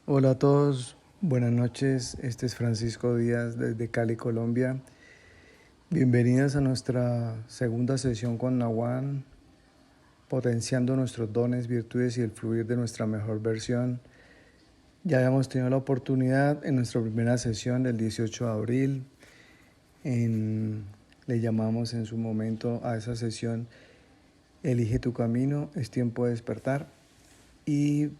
Hola a todos, buenas noches. Este es Francisco Díaz desde Cali, Colombia. Bienvenidos a nuestra segunda sesión con Nawan, potenciando nuestros dones, virtudes y el fluir de nuestra mejor versión. Ya habíamos tenido la oportunidad en nuestra primera sesión del 18 de abril. Le llamamos en su momento a esa sesión Elige tu camino, es tiempo de despertar. Y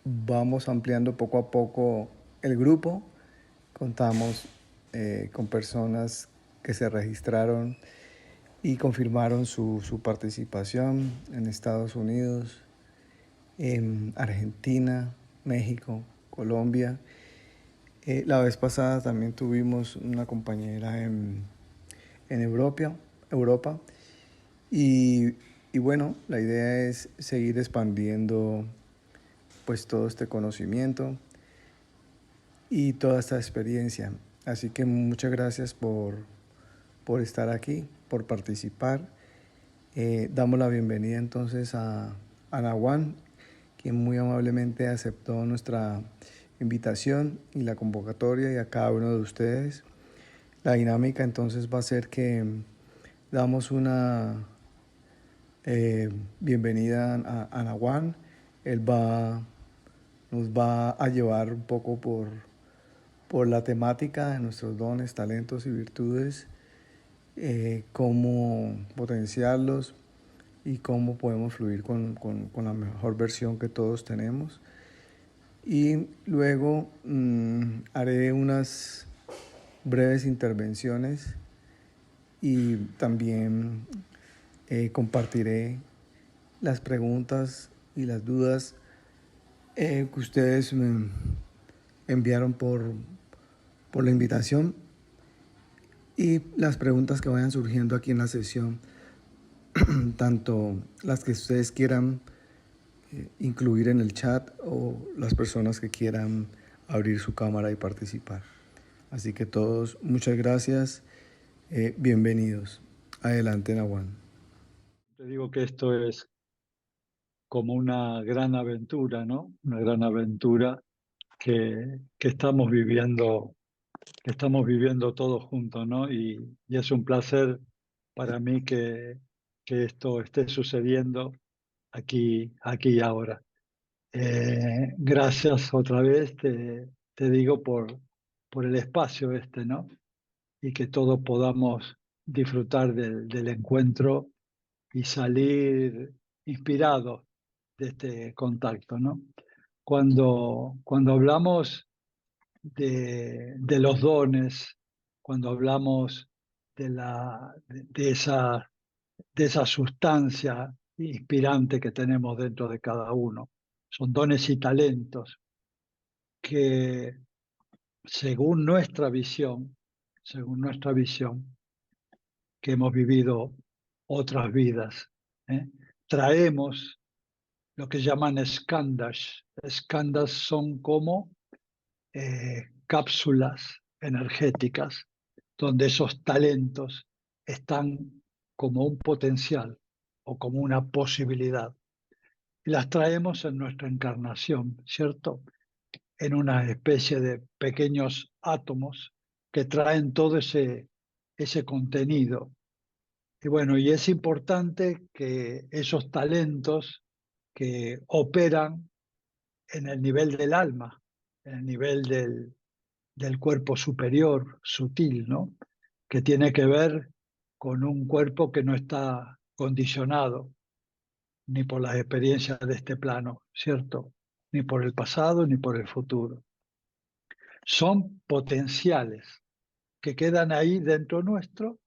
vamos ampliando poco a poco el grupo. Contamos con personas que se registraron y confirmaron su participación en Estados Unidos, en Argentina, México, Colombia. La vez pasada también tuvimos una compañera en Europa y, y bueno, la idea es seguir expandiendo pues todo este conocimiento y toda esta experiencia. Así que muchas gracias por estar aquí, por participar. Damos la bienvenida entonces a Nawan, quien muy amablemente aceptó nuestra invitación y la convocatoria, y a cada uno de ustedes. La dinámica entonces va a ser que damos una bienvenida a Nawan. Él nos va a llevar un poco por la temática de nuestros dones, talentos y virtudes, cómo potenciarlos y cómo podemos fluir con la mejor versión que todos tenemos. Y luego haré unas breves intervenciones y también compartiré las preguntas y las dudas que ustedes me enviaron por la invitación, y las preguntas que vayan surgiendo aquí en la sesión, tanto las que ustedes quieran incluir en el chat o las personas que quieran abrir su cámara y participar. Así que todos, muchas gracias, bienvenidos. Adelante, Nawan. Te digo que esto es como una gran aventura, ¿no? Una gran aventura que estamos viviendo todos juntos, ¿no? Y es un placer para mí que esto esté sucediendo aquí y ahora. Gracias otra vez, te digo, por el espacio este, ¿no? Y que todos podamos disfrutar del encuentro y salir inspirados de este contacto, ¿no? Cuando hablamos de los dones, cuando hablamos de esa sustancia inspirante que tenemos dentro de cada uno, son dones y talentos que según nuestra visión, que hemos vivido otras vidas, ¿eh? Traemos lo que llaman skandhas. Skandhas son como cápsulas energéticas donde esos talentos están como un potencial o como una posibilidad. Y las traemos en nuestra encarnación, ¿cierto? En una especie de pequeños átomos que traen todo ese contenido. Y bueno, y es importante que esos talentos que operan en el nivel del alma, en el nivel del cuerpo superior, sutil, ¿no? Que tiene que ver con un cuerpo que no está condicionado ni por las experiencias de este plano, ¿cierto? Ni por el pasado ni por el futuro. Son potenciales que quedan ahí dentro nuestro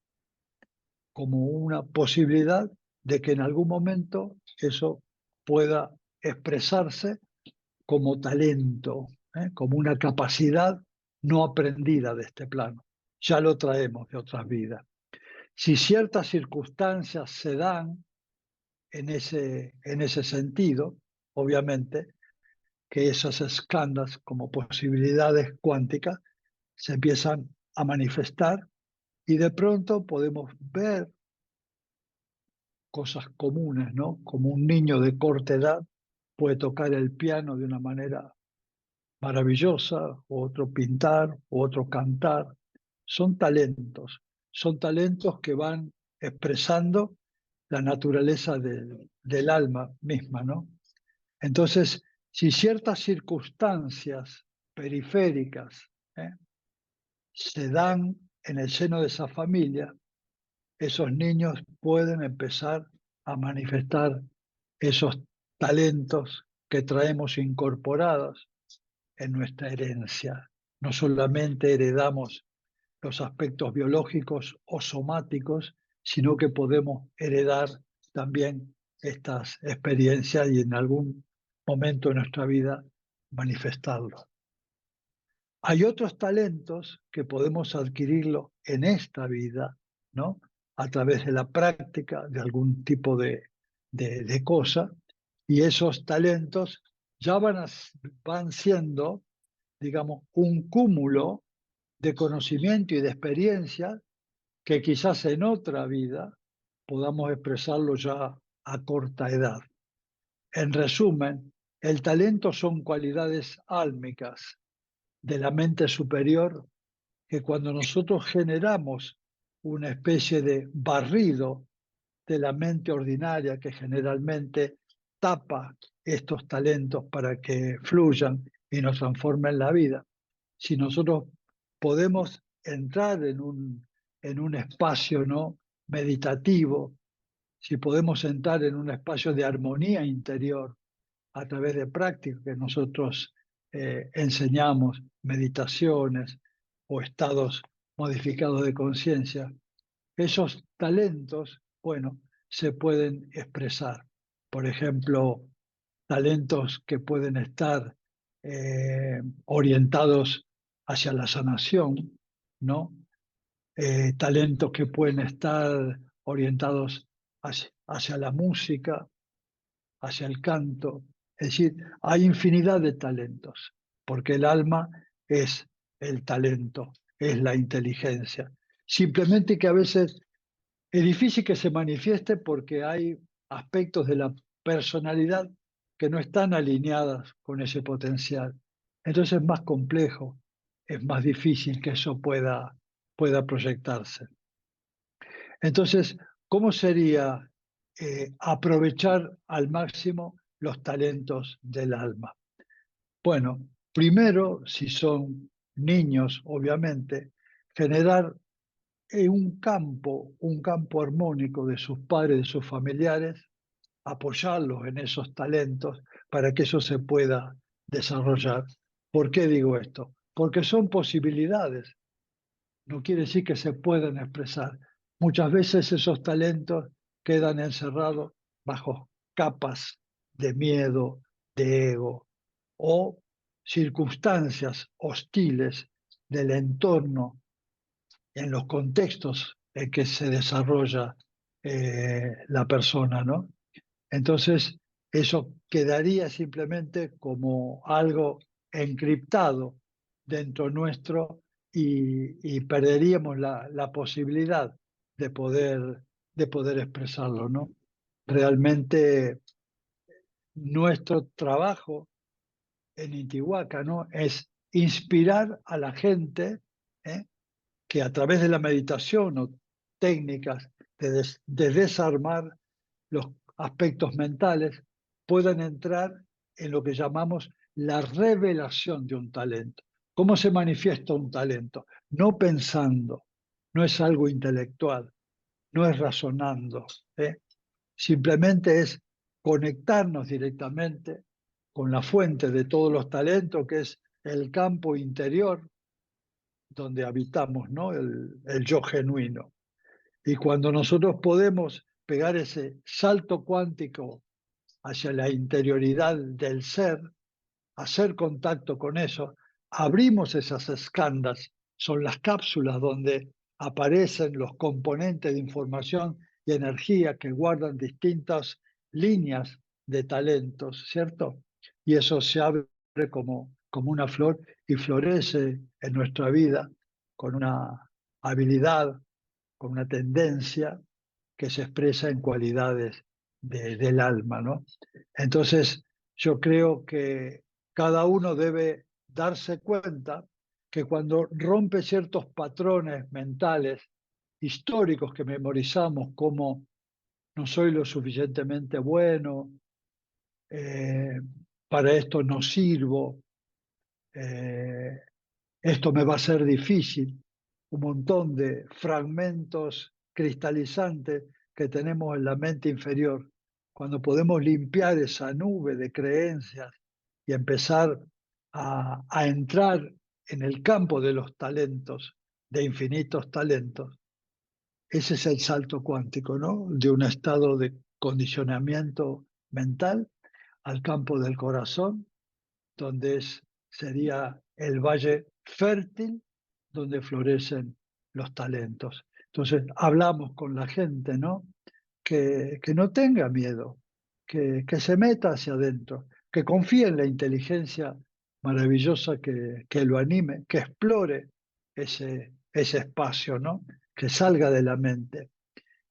como una posibilidad de que en algún momento eso pueda expresarse como talento, como una capacidad no aprendida de este plano. Ya lo traemos de otras vidas. Si ciertas circunstancias se dan en ese sentido, obviamente que esas escalas como posibilidades cuánticas se empiezan a manifestar y de pronto podemos ver cosas comunes, ¿no? Como un niño de corta edad puede tocar el piano de una manera maravillosa, u otro pintar, u otro cantar. Son talentos que van expresando la naturaleza del alma misma, ¿no? Entonces, si ciertas circunstancias periféricas se dan en el seno de esa familia, esos niños pueden empezar a manifestar esos talentos que traemos incorporados en nuestra herencia. No solamente heredamos los aspectos biológicos o somáticos, sino que podemos heredar también estas experiencias y en algún momento de nuestra vida manifestarlo. Hay otros talentos que podemos adquirirlo en esta vida, ¿no? A través de la práctica de algún tipo de cosa, y esos talentos ya van siendo, digamos, un cúmulo de conocimiento y de experiencia que quizás en otra vida podamos expresarlo ya a corta edad. En resumen, el talento son cualidades álmicas de la mente superior que cuando nosotros generamos una especie de barrido de la mente ordinaria que generalmente tapa estos talentos para que fluyan y nos transformen la vida, si nosotros podemos entrar en un espacio, ¿no?, meditativo, si podemos entrar en un espacio de armonía interior a través de prácticas que nosotros enseñamos, meditaciones o estados modificados de conciencia, esos talentos, bueno, se pueden expresar. Por ejemplo, talentos que pueden estar orientados hacia la sanación, ¿no? Talentos que pueden estar orientados hacia la música, hacia el canto. Es decir, hay infinidad de talentos, porque el alma es el talento, es la inteligencia. Simplemente que a veces es difícil que se manifieste porque hay aspectos de la personalidad que no están alineadas con ese potencial. Entonces es más complejo, es más difícil que eso pueda proyectarse. Entonces, ¿cómo sería aprovechar al máximo los talentos del alma? Bueno, primero, si son niños, obviamente, generar un campo armónico de sus padres, de sus familiares, apoyarlos en esos talentos para que eso se pueda desarrollar. ¿Por qué digo esto? Porque son posibilidades, no quiere decir que se puedan expresar. Muchas veces esos talentos quedan encerrados bajo capas de miedo, de ego o circunstancias hostiles del entorno en los contextos en que se desarrolla la persona, ¿no? Entonces, eso quedaría simplemente como algo encriptado dentro nuestro y perderíamos la posibilidad de poder expresarlo, ¿no? Realmente nuestro trabajo en Intihuaca, ¿no?, es inspirar a la gente que a través de la meditación o técnicas de desarmar los aspectos mentales puedan entrar en lo que llamamos la revelación de un talento. ¿Cómo se manifiesta un talento? No pensando, no es algo intelectual, no es razonando, simplemente es conectarnos directamente con la fuente de todos los talentos, que es el campo interior donde habitamos, ¿no?, el yo genuino. Y cuando nosotros podemos pegar ese salto cuántico hacia la interioridad del ser, hacer contacto con eso, abrimos esas escandas, son las cápsulas donde aparecen los componentes de información y energía que guardan distintas líneas de talentos, ¿cierto? Y eso se abre como una flor y florece en nuestra vida con una habilidad, con una tendencia que se expresa en cualidades del alma, ¿no? Entonces, yo creo que cada uno debe darse cuenta que cuando rompe ciertos patrones mentales históricos que memorizamos, como no soy lo suficientemente bueno, eh, para esto no sirvo, eh, esto me va a ser difícil, un montón de fragmentos cristalizantes que tenemos en la mente inferior. Cuando podemos limpiar esa nube de creencias y empezar a entrar en el campo de los talentos, de infinitos talentos, ese es el salto cuántico, ¿no? De un estado de condicionamiento mental al campo del corazón, donde sería el valle fértil donde florecen los talentos. Entonces, hablamos con la gente, ¿no? Que no tenga miedo, que se meta hacia adentro, que confíe en la inteligencia maravillosa que lo anime, que explore ese espacio, ¿no? Que salga de la mente.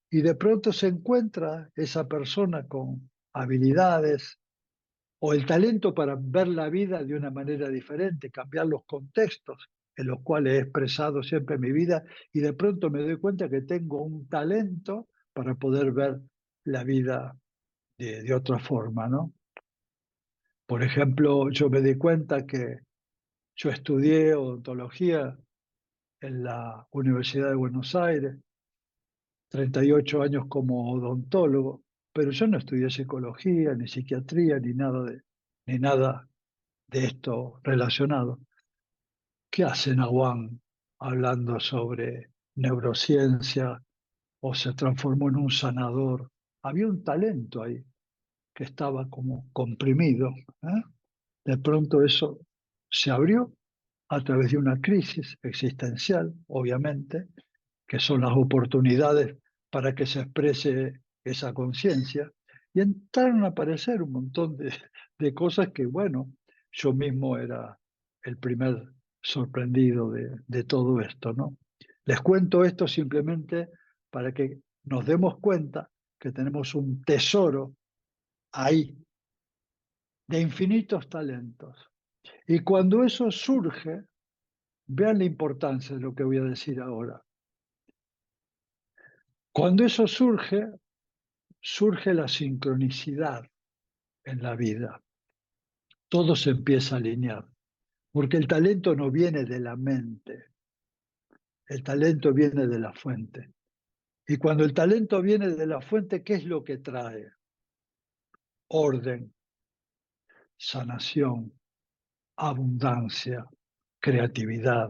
Y de pronto se encuentra esa persona con habilidades, o el talento para ver la vida de una manera diferente, cambiar los contextos en los cuales he expresado siempre mi vida, y de pronto me doy cuenta que tengo un talento para poder ver la vida de otra forma, ¿no? Por ejemplo, yo me di cuenta que yo estudié odontología en la Universidad de Buenos Aires, 38 años como odontólogo, pero yo no estudié psicología, ni psiquiatría, ni nada de esto relacionado. ¿Qué hace Nahuán hablando sobre neurociencia o se transformó en un sanador? Había un talento ahí que estaba como comprimido, ¿eh? De pronto eso se abrió a través de una crisis existencial, obviamente, que son las oportunidades para que se exprese esa conciencia, y entraron a aparecer un montón de cosas que, bueno, yo mismo era el primer sorprendido de todo esto, ¿no? Les cuento esto simplemente para que nos demos cuenta que tenemos un tesoro ahí de infinitos talentos. Y cuando eso surge, vean la importancia de lo que voy a decir ahora. Cuando eso surge, surge la sincronicidad en la vida. Todo se empieza a alinear, porque el talento no viene de la mente, el talento viene de la fuente. Y cuando el talento viene de la fuente, ¿qué es lo que trae? Orden, sanación, abundancia, creatividad,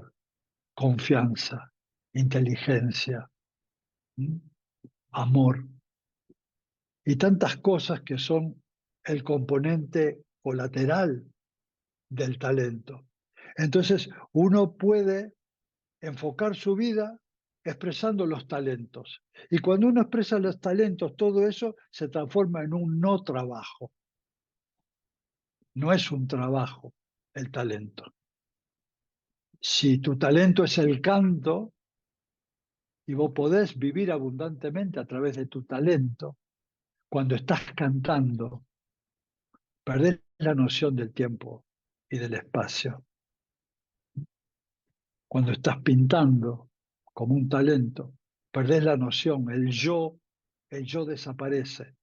confianza, inteligencia, amor y tantas cosas que son el componente colateral del talento. Entonces, uno puede enfocar su vida expresando los talentos. Y cuando uno expresa los talentos, todo eso se transforma en un no trabajo. No es un trabajo el talento. Si tu talento es el canto y vos podés vivir abundantemente a través de tu talento, cuando estás cantando, perdés la noción del tiempo y del espacio. Cuando estás pintando como un talento, perdés la noción, el yo desaparece,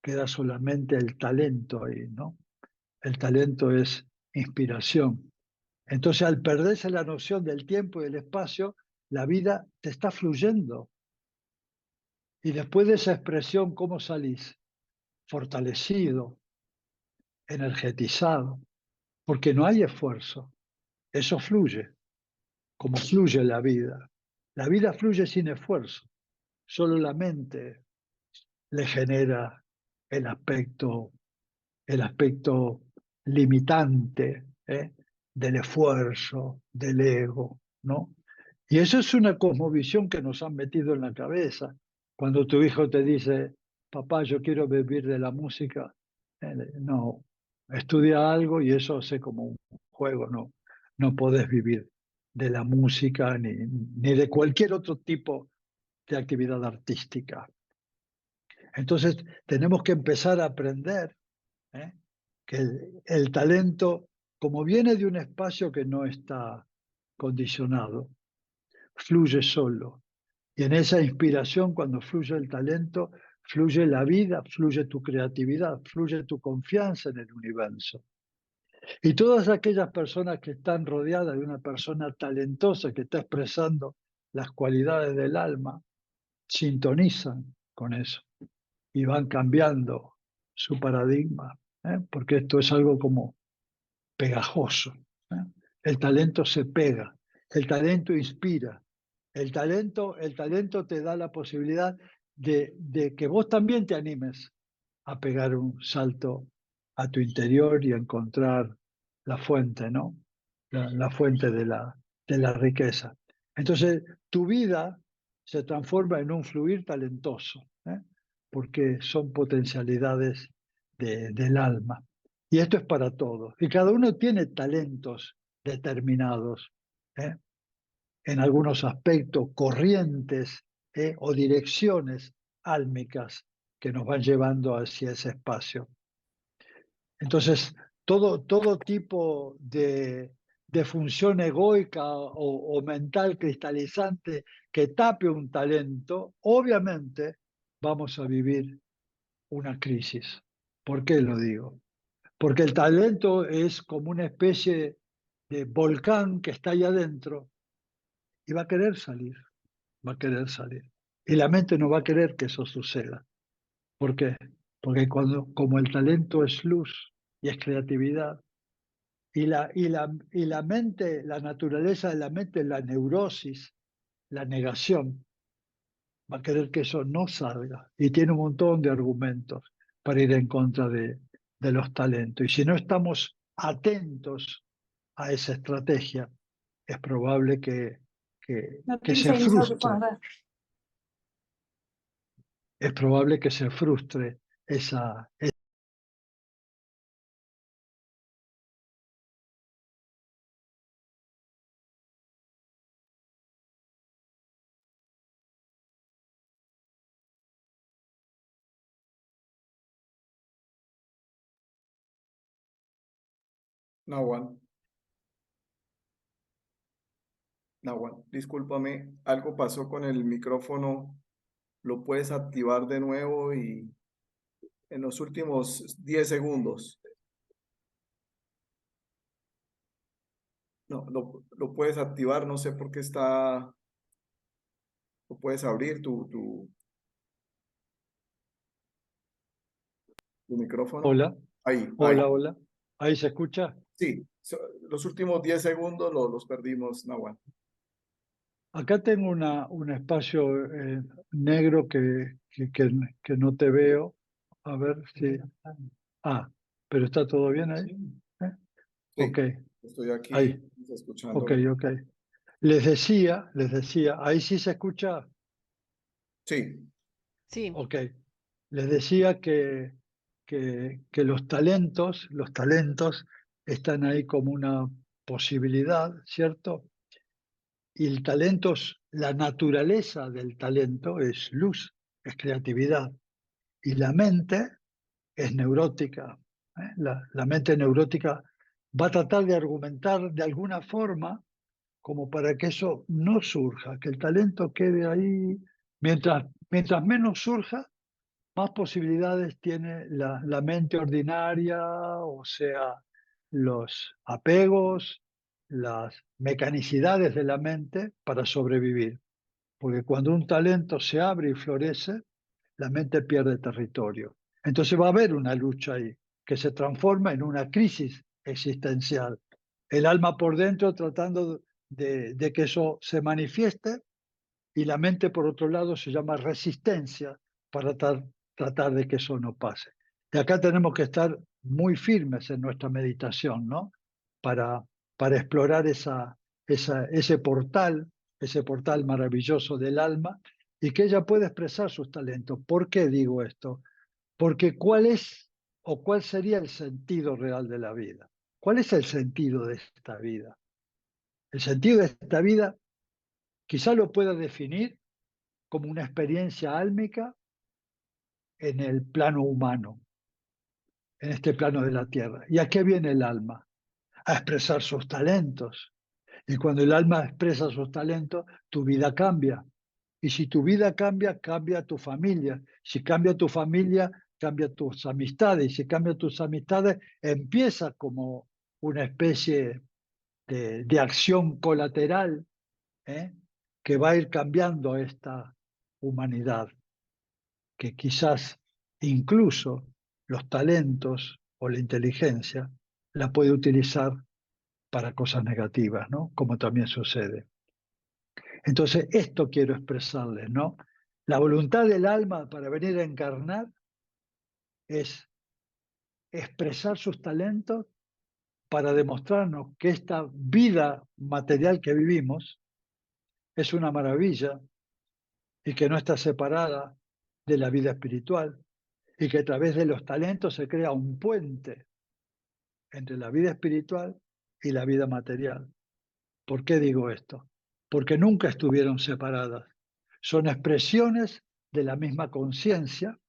queda solamente el talento ahí, ¿no? El talento es inspiración. Entonces, al perderse la noción del tiempo y del espacio, la vida te está fluyendo. Y después de esa expresión, ¿cómo salís? Fortalecido, energetizado, porque no hay esfuerzo. Eso fluye, como fluye la vida. La vida fluye sin esfuerzo. Solo la mente le genera el aspecto, el aspecto limitante, ¿eh? Del esfuerzo, del ego, ¿no? Y eso es una cosmovisión que nos han metido en la cabeza. Cuando tu hijo te dice, papá, yo quiero vivir de la música, no, estudia algo y eso hace como un juego, no, no podés vivir de la música ni de cualquier otro tipo de actividad artística. Entonces tenemos que empezar a aprender, ¿eh? Que el talento como viene de un espacio que no está condicionado, fluye solo. Y en esa inspiración, cuando fluye el talento, fluye la vida, fluye tu creatividad, fluye tu confianza en el universo. Y todas aquellas personas que están rodeadas de una persona talentosa que está expresando las cualidades del alma, sintonizan con eso y van cambiando su paradigma, porque esto es algo como pegajoso. ¿Eh? El talento se pega, el talento inspira, el talento te da la posibilidad de que vos también te animes a pegar un salto a tu interior y a encontrar la fuente, ¿no? La fuente de la riqueza. Entonces, tu vida se transforma en un fluir talentoso, porque son potencialidades del alma. Y esto es para todos. Y cada uno tiene talentos determinados, ¿eh? En algunos aspectos, corrientes, o direcciones álmicas que nos van llevando hacia ese espacio. Entonces, todo tipo de función egoica o mental cristalizante que tape un talento, obviamente vamos a vivir una crisis. ¿Por qué lo digo? Porque el talento es como una especie de volcán que está ahí adentro y va a querer salir, va a querer salir. Y la mente no va a querer que eso suceda. ¿Por qué? Porque como el talento es luz y es creatividad, y la mente, la naturaleza de la mente, la neurosis, la negación, va a querer que eso no salga. Y tiene un montón de argumentos para ir en contra de los talentos. Y si no estamos atentos a esa estrategia, es probable que se frustre. Es probable que se frustre esa. Nahual, Nahual, discúlpame, algo pasó con el micrófono. Lo puedes activar de nuevo y en los últimos 10 segundos. No, lo puedes activar, no sé por qué está. Lo puedes abrir tu micrófono. Hola, Ahí, ahí. hola, hola. ¿Ahí se escucha? Sí, los últimos 10 segundos los perdimos, Nahual. Acá tengo un espacio negro que no te veo. A ver si. Ah, pero está todo bien ahí. ¿Eh? Ok, Sí, estoy aquí ahí. Ok, escuchándolo. ok. Les decía, ahí sí se escucha. Sí, Sí, Ok. Les decía que los talentos están ahí como una posibilidad, ¿cierto? Y el talento, la naturaleza del talento es luz, es creatividad. Y la mente es neurótica. La mente neurótica va a tratar de argumentar de alguna forma como para que eso no surja, que el talento quede ahí. Mientras menos surja, más posibilidades tiene la mente ordinaria, o sea, los apegos, las mecanicidades de la mente para sobrevivir. Porque cuando un talento se abre y florece, la mente pierde territorio. Entonces va a haber una lucha ahí que se transforma en una crisis existencial. El alma por dentro tratando de que eso se manifieste, y la mente por otro lado se llama resistencia para tratar de que eso no pase. Y acá tenemos que estar muy firmes en nuestra meditación, ¿no? Para, para explorar ese portal maravilloso del alma, y que ella pueda expresar sus talentos. ¿Por qué digo esto? Porque ¿cuál es o cuál sería el sentido real de la vida? ¿Cuál es el sentido de esta vida? El sentido de esta vida quizá lo pueda definir como una experiencia álmica en el plano humano, en este plano de la tierra. ¿Y a qué viene el alma? a expresar sus talentos. Y cuando el alma expresa sus talentos, tu vida cambia. Y si tu vida cambia, cambia tu familia. Si cambia tu familia, cambia tus amistades. Y si cambia tus amistades, empieza como una especie de acción colateral, ¿eh? Que va a ir cambiando esta humanidad, que quizás incluso los talentos o la inteligencia la puede utilizar para cosas negativas, ¿no? Como también sucede. Entonces, esto quiero expresarles, ¿no? La voluntad del alma para venir a encarnar es expresar sus talentos para demostrarnos que esta vida material que vivimos es una maravilla y que no está separada de la vida espiritual y que a través de los talentos se crea un puente entre la vida espiritual y la vida material. ¿Por qué digo esto? Porque nunca estuvieron separadas. Son expresiones de la misma conciencia,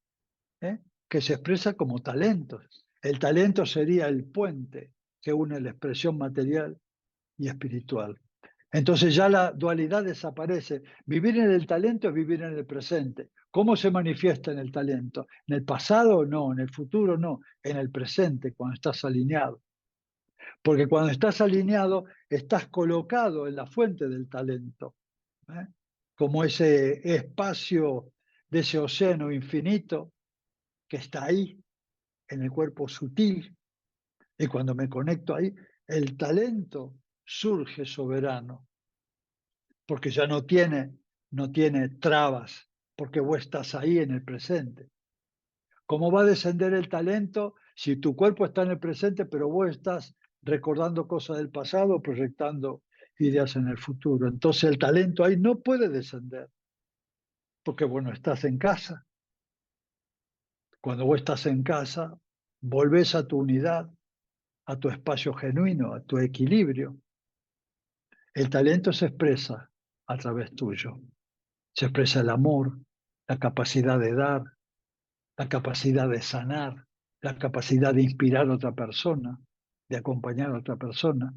¿eh? Que se expresa como talentos. El talento sería el puente que une la expresión material y espiritual. Entonces ya la dualidad desaparece. Vivir en el talento es vivir en el presente. ¿Cómo se manifiesta en el talento? ¿En el pasado? No. ¿En el futuro? No. En el presente, cuando estás alineado. Porque cuando estás alineado, estás colocado en la fuente del talento, ¿eh? Como ese espacio de ese océano infinito que está ahí, en el cuerpo sutil. Y cuando me conecto ahí, el talento surge soberano, porque ya no tiene trabas, porque vos estás ahí en el presente. ¿Cómo va a descender el talento si tu cuerpo está en el presente, pero vos estás recordando cosas del pasado, proyectando ideas en el futuro? Entonces el talento ahí no puede descender, porque bueno, estás en casa. Cuando vos estás en casa, volvés a tu unidad, a tu espacio genuino, a tu equilibrio. El talento se expresa a través tuyo. Se expresa el amor, la capacidad de dar, la capacidad de sanar, la capacidad de inspirar a otra persona, de acompañar a otra persona.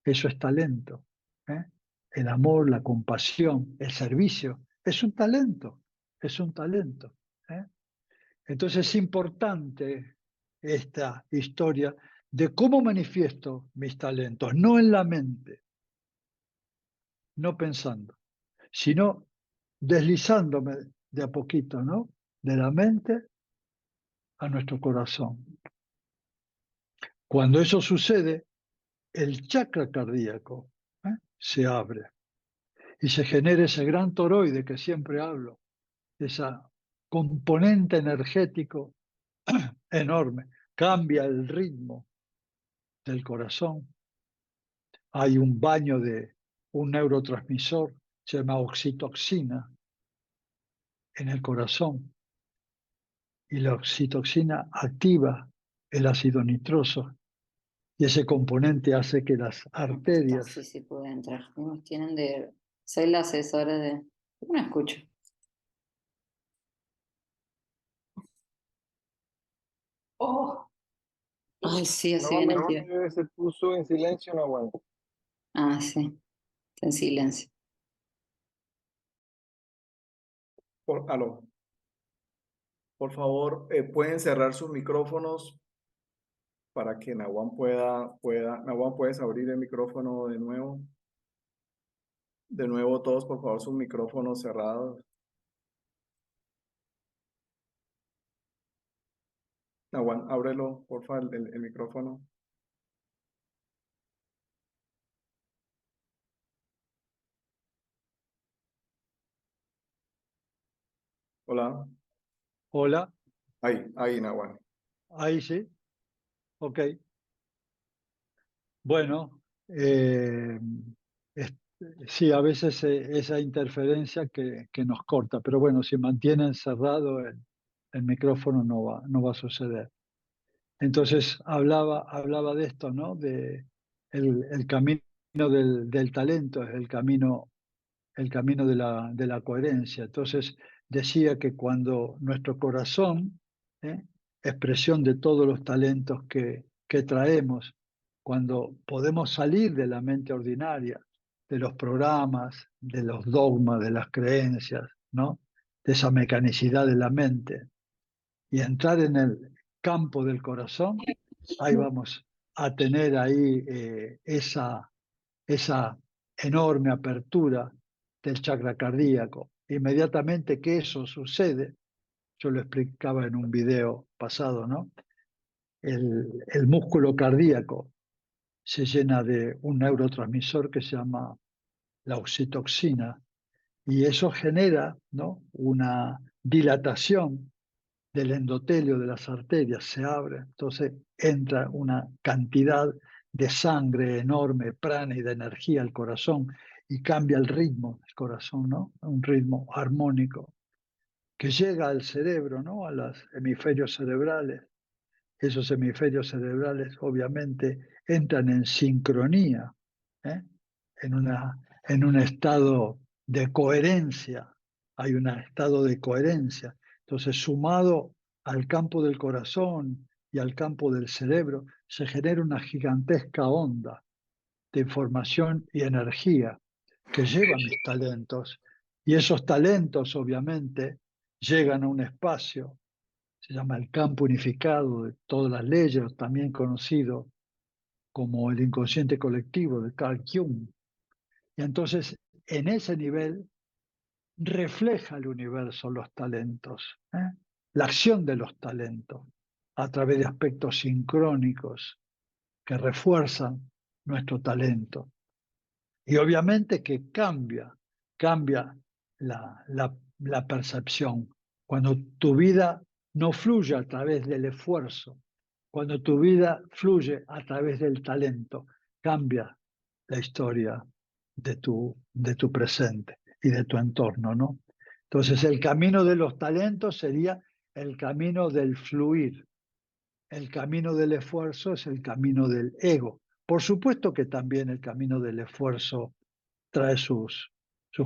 Eso es talento, ¿eh? El amor, la compasión, el servicio, es un talento, es un talento, ¿eh? Entonces es importante esta historia de cómo manifiesto mis talentos, no en la mente, no pensando, sino deslizándome de a poquito, ¿no? De la mente a nuestro corazón. Cuando eso sucede, el chakra cardíaco, se abre y se genera ese gran toroide que siempre hablo, ese componente energético enorme. Cambia el ritmo del corazón. Hay un baño de un neurotransmisor, se llama oxitoxina, en el corazón. Y la oxitoxina activa el ácido nitroso. Y ese componente hace que las Está, sí, arterias... sí puede entrar. Nos tienen de... Soy la asesora de... No escucho. Oh. Ay, sí, así No, viene el mejor tío. se puso en silencio, no aguanta. Ah, sí, está en silencio. Aló. Por favor, pueden cerrar sus micrófonos para que Nahuan Nahuan, ¿puedes abrir el micrófono de nuevo? De nuevo, todos, por favor, sus micrófonos cerrados. Nahuan, ábrelo, por favor, el micrófono. Hola. Hola, Ahí, Nahuan. ahí sí, ok. Bueno, es- sí, a veces esa interferencia que nos corta, pero bueno, si mantienen cerrado el micrófono no va a suceder. Entonces hablaba de esto, ¿no? De el camino del talento, es el camino de la coherencia. Entonces decía que cuando nuestro corazón, ¿eh? Expresión de todos los talentos que traemos, cuando podemos salir de la mente ordinaria, de los programas, de los dogmas, de las creencias, ¿no? De esa mecanicidad de la mente, y entrar en el campo del corazón, ahí vamos a tener ahí esa enorme apertura del chakra cardíaco. Inmediatamente que eso sucede, yo lo explicaba en un video pasado, ¿no? El músculo cardíaco se llena de un neurotransmisor que se llama la oxitoxina, y eso genera, ¿no?, una dilatación del endotelio de las arterias, se abre, entonces entra una cantidad de sangre enorme, prana y de energía al corazón, y cambia el ritmo del corazón, ¿no? Un ritmo armónico que llega al cerebro, ¿no? A los hemisferios cerebrales. Esos hemisferios cerebrales obviamente entran en sincronía, ¿eh? en un estado de coherencia. Hay un estado de coherencia. Entonces, sumado al campo del corazón y al campo del cerebro, se genera una gigantesca onda de información y energía que lleva mis talentos. Y esos talentos, obviamente, llegan a un espacio, se llama el campo unificado de todas las leyes, también conocido como el inconsciente colectivo de Carl Jung. Y entonces, en ese nivel, refleja el universo los talentos, la acción de los talentos, a través de aspectos sincrónicos que refuerzan nuestro talento. Y obviamente que cambia la percepción. Cuando tu vida no fluye a través del esfuerzo, cuando tu vida fluye a través del talento, cambia la historia de tu presente y de tu entorno, ¿no? Entonces, el camino de los talentos sería el camino del fluir. El camino del esfuerzo es el camino del ego. Por supuesto que también el camino del esfuerzo trae sus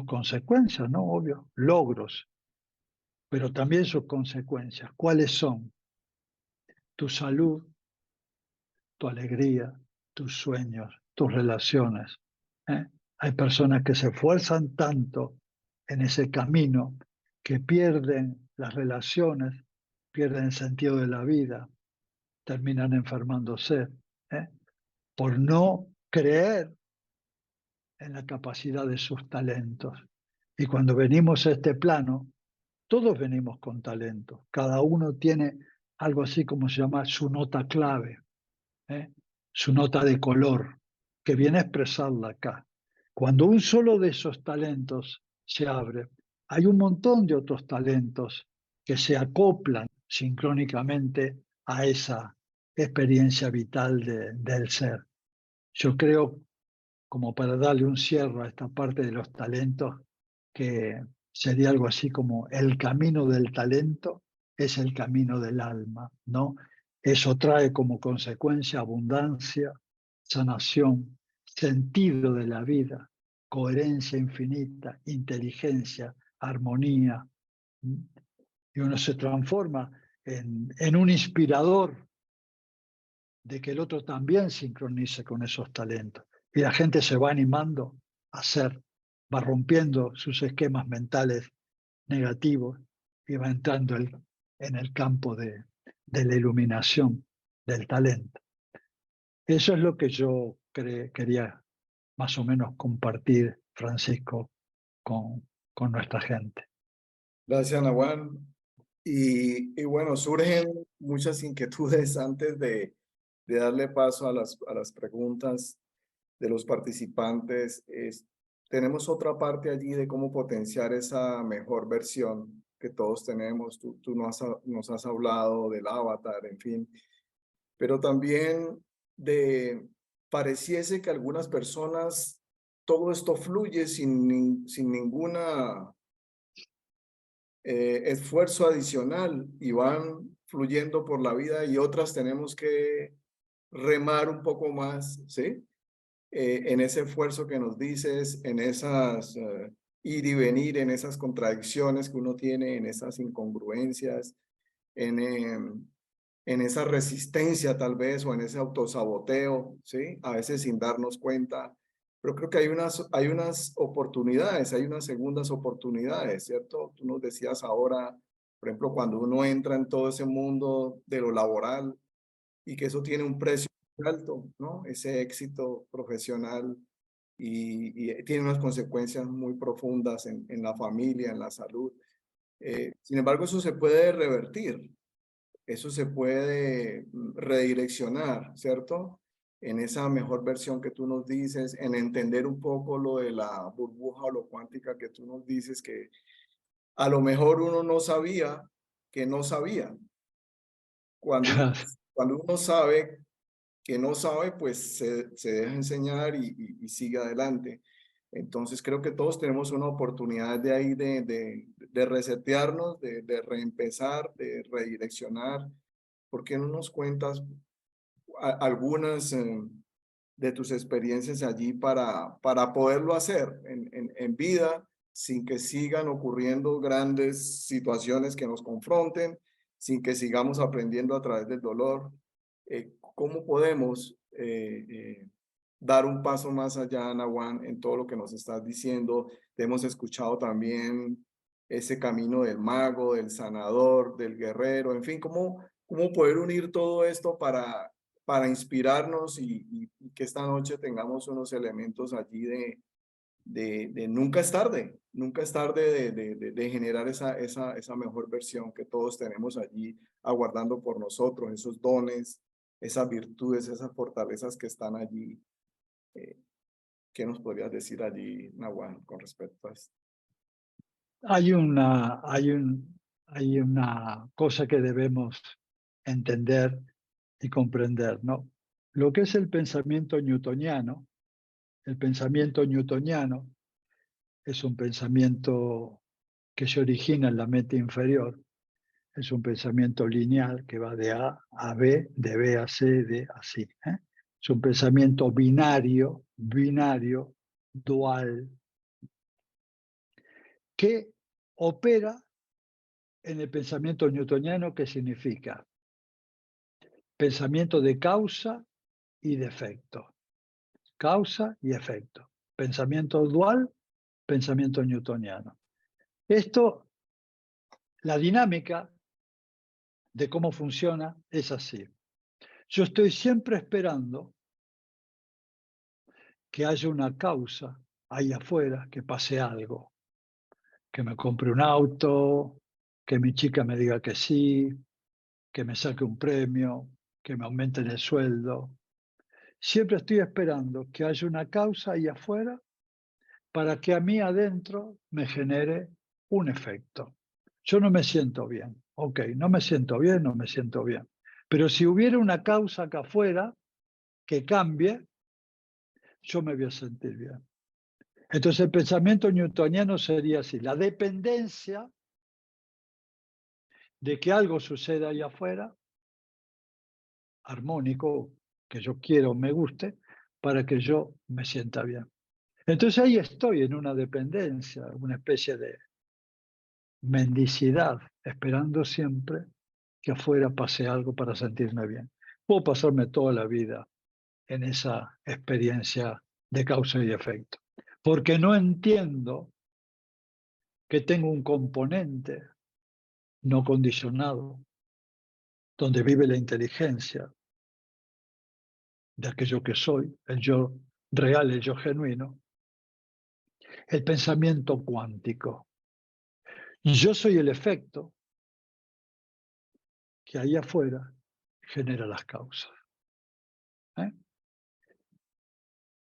consecuencias, ¿no? Obvio, logros, pero también sus consecuencias. ¿Cuáles son? Tu salud, tu alegría, tus sueños, tus relaciones. Hay personas que se esfuerzan tanto en ese camino que pierden las relaciones, pierden el sentido de la vida, terminan enfermándose, por no creer en la capacidad de sus talentos. Y cuando venimos a este plano, todos venimos con talentos. Cada uno tiene algo así como se llama su nota clave, su nota de color, que viene a expresarla acá. Cuando un solo de esos talentos se abre, hay un montón de otros talentos que se acoplan sincrónicamente a esa experiencia vital del ser. Yo creo, como para darle un cierre a esta parte de los talentos, que sería algo así como el camino del talento es el camino del alma, ¿no? Eso trae como consecuencia abundancia, sanación, sentido de la vida, coherencia infinita, inteligencia, armonía. Y uno se transforma en un inspirador de que el otro también sincronice con esos talentos. Y la gente se va animando a hacer, va rompiendo sus esquemas mentales negativos y va entrando en el campo de la iluminación, del talento. Eso es lo que yo quería más o menos compartir, Francisco, con nuestra gente. Gracias, Nahual. Y bueno, surgen muchas inquietudes antes de darle paso a las preguntas de los participantes. Tenemos otra parte allí de cómo potenciar esa mejor versión que todos tenemos. Tú nos has hablado del avatar, en fin, pero también pareciese que algunas personas todo esto fluye sin ninguna esfuerzo adicional y van fluyendo por la vida, y otras tenemos que remar un poco más, ¿sí? En ese esfuerzo que nos dices, en esas ir y venir, en esas contradicciones que uno tiene, en esas incongruencias, en en esa resistencia tal vez o en ese autosaboteo, ¿sí? A veces sin darnos cuenta. Pero creo que hay unas oportunidades, hay unas segundas oportunidades, ¿cierto? Tú nos decías ahora, por ejemplo, cuando uno entra en todo ese mundo de lo laboral y que eso tiene un precio muy alto, ¿no? Ese éxito profesional y tiene unas consecuencias muy profundas en la familia, en la salud. Sin embargo, eso se puede revertir, eso se puede redireccionar, ¿cierto? En esa mejor versión que tú nos dices, en entender un poco lo de la burbuja holocúantica que tú nos dices, que a lo mejor uno no sabía que no sabía. Cuando uno sabe que no sabe, pues se deja enseñar y sigue adelante. Entonces creo que todos tenemos una oportunidad de ahí de resetearnos, de reempezar, de redireccionar. ¿Por qué no nos cuentas algunas de tus experiencias allí para poderlo hacer en vida sin que sigan ocurriendo grandes situaciones que nos confronten, sin que sigamos aprendiendo a través del dolor? ¿Cómo podemos dar un paso más allá, Nawan, en todo lo que nos estás diciendo? Te hemos escuchado también ese camino del mago, del sanador, del guerrero, en fin, ¿cómo poder unir todo esto para inspirarnos y que esta noche tengamos unos elementos allí de nunca es tarde de generar esa mejor versión que todos tenemos allí aguardando por nosotros, esos dones, esas virtudes, esas fortalezas que están allí? ¿Qué nos podrías decir allí, Nawan, con respecto a esto? Hay una cosa que debemos entender y comprender, ¿no? Lo que es el pensamiento newtoniano es un pensamiento que se origina en la mente inferior, es un pensamiento lineal que va de A a B, de B a C, de así. Es un pensamiento binario, dual, que opera en el pensamiento newtoniano, que significa pensamiento de causa y de efecto. Causa y efecto. Pensamiento dual, pensamiento newtoniano. Esto, la dinámica de cómo funciona es así. Yo estoy siempre esperando que haya una causa ahí afuera, que pase algo, que me compre un auto, que mi chica me diga que sí, que me saque un premio, que me aumenten el sueldo. Siempre estoy esperando que haya una causa ahí afuera para que a mí adentro me genere un efecto. Yo no me siento bien. Ok, no me siento bien, no me siento bien. Pero si hubiera una causa acá afuera que cambie, yo me voy a sentir bien. Entonces el pensamiento newtoniano sería así: la dependencia de que algo suceda ahí afuera, armónico, que yo quiero, me guste, para que yo me sienta bien. Entonces ahí estoy en una dependencia, una especie de mendicidad, esperando siempre que afuera pase algo para sentirme bien. Puedo pasarme toda la vida en esa experiencia de causa y efecto, porque no entiendo que tengo un componente no condicionado, donde vive la inteligencia de aquello que soy, el yo real, el yo genuino, el pensamiento cuántico. Yo soy el efecto que ahí afuera genera las causas.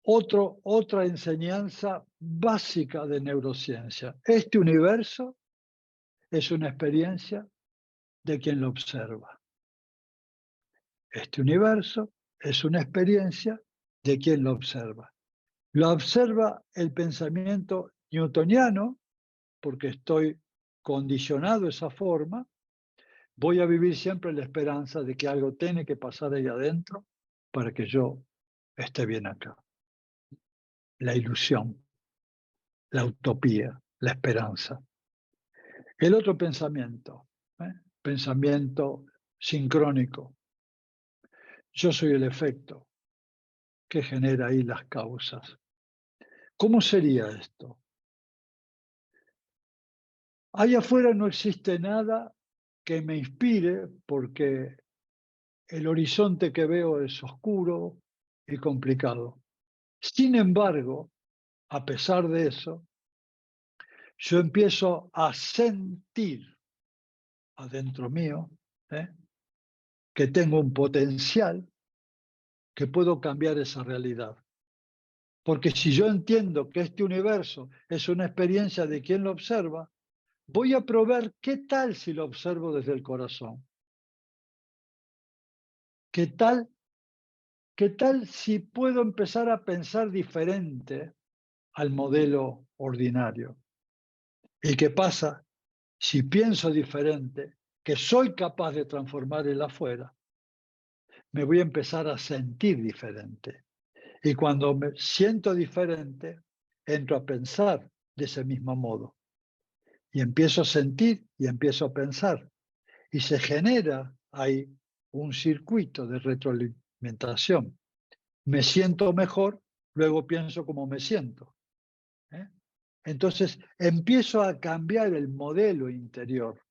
Otra enseñanza básica de neurociencia: este universo es una experiencia de quien lo observa. Este universo es una experiencia de quien lo observa. Lo observa el pensamiento newtoniano, porque estoy condicionado de esa forma. Voy a vivir siempre la esperanza de que algo tiene que pasar ahí adentro para que yo esté bien acá. La ilusión, la utopía, la esperanza. El otro pensamiento, pensamiento sincrónico, yo soy el efecto que genera ahí las causas. ¿Cómo sería esto? Allá afuera no existe nada que me inspire porque el horizonte que veo es oscuro y complicado. Sin embargo, a pesar de eso, yo empiezo a sentir adentro mío que tengo un potencial que puedo cambiar esa realidad. Porque si yo entiendo que este universo es una experiencia de quien lo observa, voy a probar qué tal si lo observo desde el corazón. ¿Qué tal si puedo empezar a pensar diferente al modelo ordinario? ¿Y qué pasa si pienso diferente, que soy capaz de transformar el afuera? Me voy a empezar a sentir diferente. Y cuando me siento diferente, entro a pensar de ese mismo modo. Y empiezo a sentir y empiezo a pensar. Y se genera ahí un circuito de retroalimentación. Me siento mejor, luego pienso cómo me siento. Entonces empiezo a cambiar el modelo interior.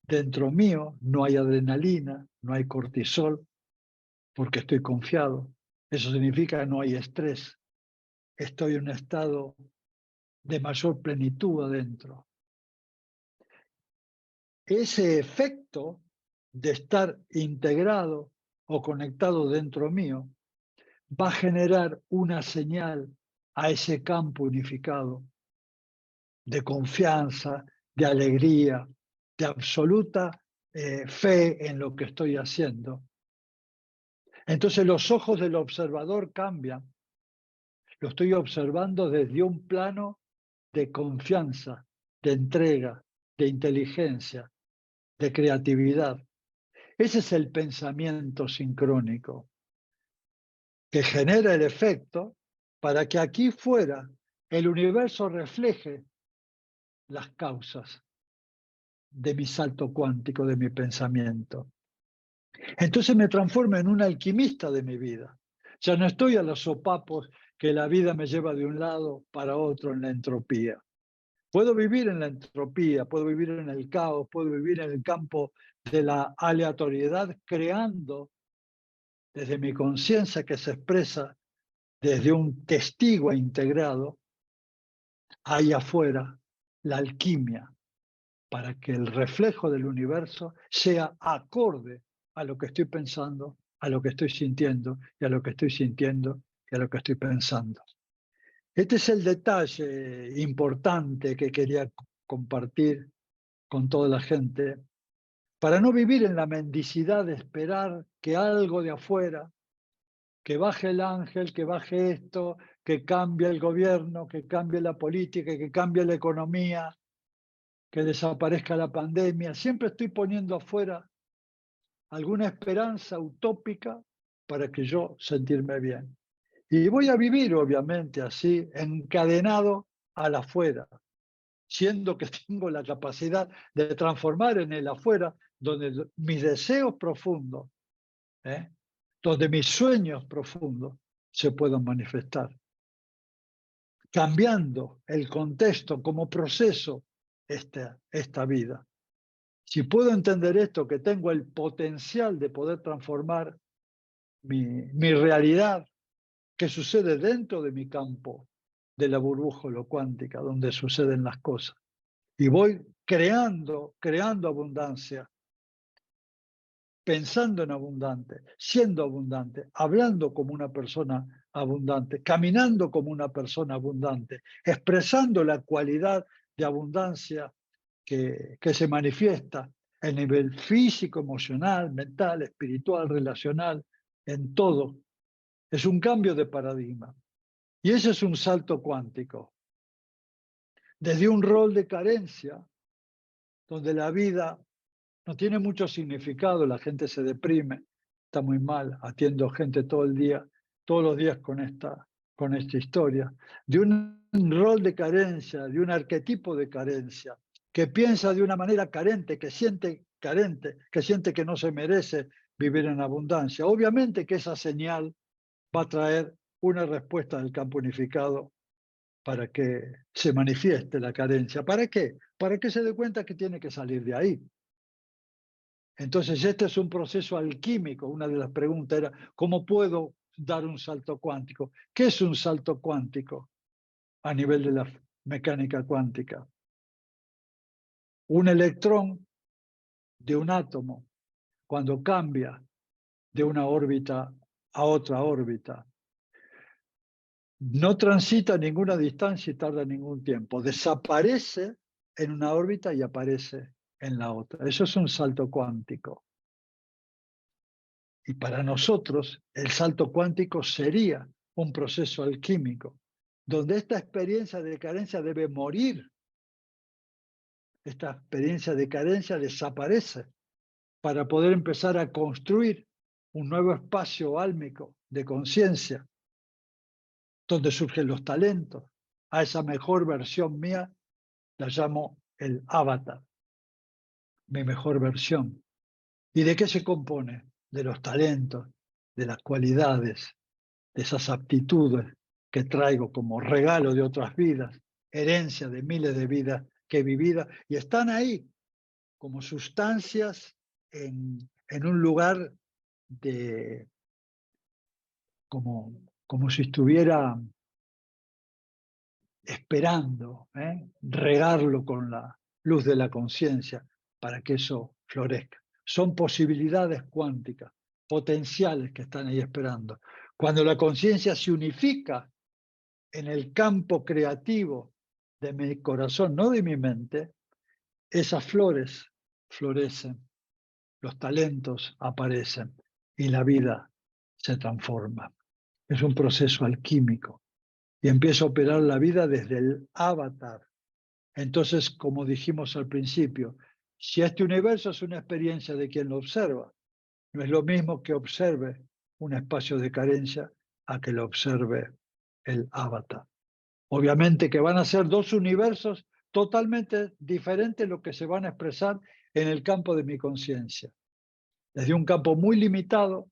Dentro mío no hay adrenalina, no hay cortisol, porque estoy confiado. Eso significa que no hay estrés. Estoy en un estado de mayor plenitud adentro. Ese efecto de estar integrado o conectado dentro mío va a generar una señal a ese campo unificado de confianza, de alegría, de absoluta fe en lo que estoy haciendo. Entonces los ojos del observador cambian. Lo estoy observando desde un plano de confianza, de entrega, de inteligencia, de creatividad. Ese es el pensamiento sincrónico que genera el efecto para que aquí fuera el universo refleje las causas de mi salto cuántico, de mi pensamiento. Entonces me transformo en un alquimista de mi vida. Ya no estoy a los sopapos que la vida me lleva de un lado para otro en la entropía. Puedo vivir en la entropía, puedo vivir en el caos, puedo vivir en el campo de la aleatoriedad, creando desde mi conciencia que se expresa desde un testigo integrado, ahí afuera, la alquimia, para que el reflejo del universo sea acorde a lo que estoy pensando, a lo que estoy sintiendo, y a lo que estoy sintiendo, y a lo que estoy pensando. Este es el detalle importante que quería compartir con toda la gente, para no vivir en la mendicidad de esperar que algo de afuera, que baje el ángel, que baje esto, que cambie el gobierno, que cambie la política, que cambie la economía, que desaparezca la pandemia. Siempre estoy poniendo afuera alguna esperanza utópica para que yo sentirme bien. Y voy a vivir, obviamente, así, encadenado al afuera, siendo que tengo la capacidad de transformar en el afuera, donde mis deseos profundos, donde mis sueños profundos se puedan manifestar. Cambiando el contexto como proceso esta vida. Si puedo entender esto, que tengo el potencial de poder transformar mi realidad, que sucede dentro de mi campo de la burbuja holocuántica, donde suceden las cosas. Y voy creando abundancia, pensando en abundante, siendo abundante, hablando como una persona abundante, caminando como una persona abundante, expresando la cualidad de abundancia que se manifiesta a nivel físico, emocional, mental, espiritual, relacional, en todo. Es un cambio de paradigma. Y ese es un salto cuántico. Desde un rol de carencia, donde la vida no tiene mucho significado, la gente se deprime, está muy mal, atiendo gente todo el día, todos los días con esta historia, de un rol de carencia, de un arquetipo de carencia, que piensa de una manera carente, que siente que no se merece vivir en abundancia. Obviamente que esa señal va a traer una respuesta del campo unificado para que se manifieste la carencia. ¿Para qué? Para que se dé cuenta que tiene que salir de ahí. Entonces, este es un proceso alquímico. Una de las preguntas era, ¿cómo puedo dar un salto cuántico? ¿Qué es un salto cuántico a nivel de la mecánica cuántica? Un electrón de un átomo, cuando cambia de una órbita a otra órbita, no transita ninguna distancia y tarda ningún tiempo. Desaparece en una órbita y aparece en la otra. Eso es un salto cuántico. Y para nosotros, el salto cuántico sería un proceso alquímico, donde esta experiencia de carencia debe morir. Esta experiencia de carencia desaparece para poder empezar a construir un nuevo espacio álmico de conciencia, donde surgen los talentos. A esa mejor versión mía la llamo el avatar, mi mejor versión. ¿Y de qué se compone? De los talentos, de las cualidades, de esas aptitudes que traigo como regalo de otras vidas, herencia de miles de vidas que he vivido, y están ahí como sustancias en un lugar de como si estuviera esperando, regarlo con la luz de la conciencia para que eso florezca. Son posibilidades cuánticas, potenciales que están ahí esperando. Cuando la conciencia se unifica en el campo creativo de mi corazón, no de mi mente, esas flores florecen, los talentos aparecen y la vida se transforma. Es un proceso alquímico y empieza a operar la vida desde el avatar. Entonces, como dijimos al principio, si este universo es una experiencia de quien lo observa, no es lo mismo que observe un espacio de carencia a que lo observe el avatar. Obviamente que van a ser dos universos totalmente diferentes lo que se van a expresar en el campo de mi conciencia. Desde un campo muy limitado,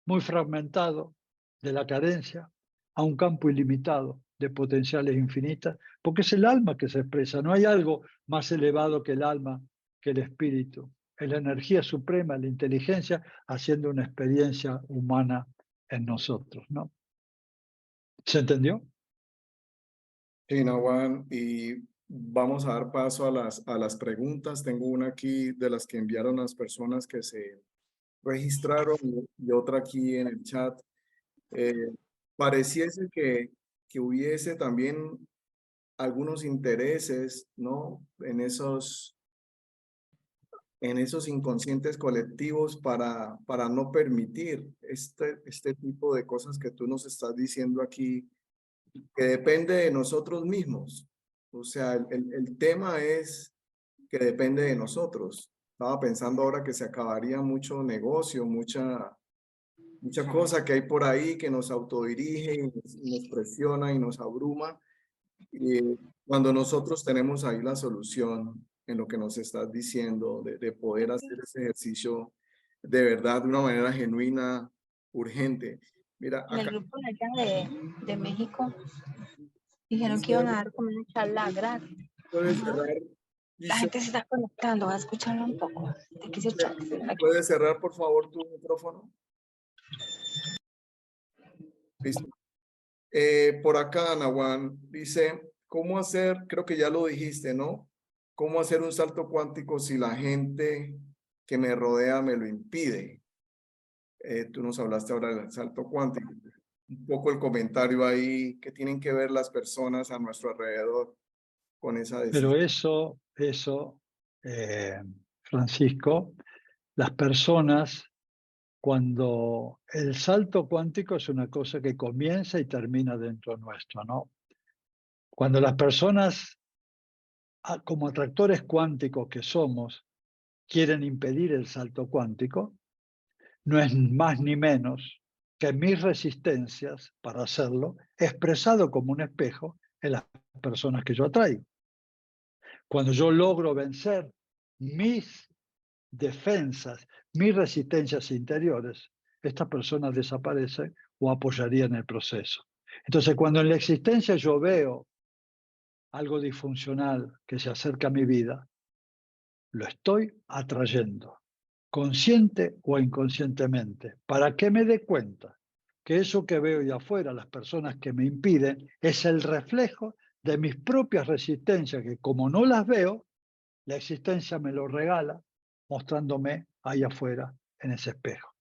muy fragmentado de la carencia, a un campo ilimitado de potenciales infinitas, porque es el alma que se expresa, no hay algo más elevado que el alma, que el espíritu, es la energía suprema, la inteligencia, haciendo una experiencia humana en nosotros, ¿no? ¿Se entendió? Sí, Nawan, y vamos a dar paso a las preguntas. Tengo una aquí de las que enviaron las personas que se registraron y otra aquí en el chat. Pareciese que hubiese también algunos intereses, ¿no? En esos inconscientes colectivos para no permitir este tipo de cosas que tú nos estás diciendo aquí, que depende de nosotros mismos. O sea, el tema es que depende de nosotros. Estaba pensando ahora que se acabaría mucho negocio, mucha cosa que hay por ahí que nos autodirige y nos presiona y nos abruma. Y cuando nosotros tenemos ahí la solución en lo que nos estás diciendo, de poder hacer ese ejercicio de verdad, de una manera genuina, urgente. Mira, En el acá grupo de allá de México dijeron que iban a dar como una charla gratis. puedes Ajá. cerrar, La gente se está conectando, va a escucharlo un poco. Te quise echar. ¿puedes cerrar por favor tu micrófono? Listo. Por acá, Nawan, dice, ¿cómo hacer? Creo que ya lo dijiste, ¿no? ¿Cómo hacer un salto cuántico si la gente que me rodea me lo impide? Tú nos hablaste ahora del salto cuántico. Un poco el comentario ahí, que tienen que ver las personas a nuestro alrededor con esa decisión. Pero eso, Francisco, las personas, cuando el salto cuántico es una cosa que comienza y termina dentro nuestro, ¿no? Cuando las personas, como atractores cuánticos que somos, quieren impedir el salto cuántico, no es más ni menos que mis resistencias para hacerlo, expresado como un espejo en las personas que yo atraigo. Cuando yo logro vencer mis defensas, mis resistencias interiores, esta persona desaparece o apoyaría en el proceso. Entonces, cuando en la existencia yo veo algo disfuncional que se acerca a mi vida, lo estoy atrayendo, consciente o inconscientemente, para que me dé cuenta que eso que veo ahí afuera, las personas que me impiden, es el reflejo de mis propias resistencias, que como no las veo, la existencia me lo regala mostrándome ahí afuera en ese espejo.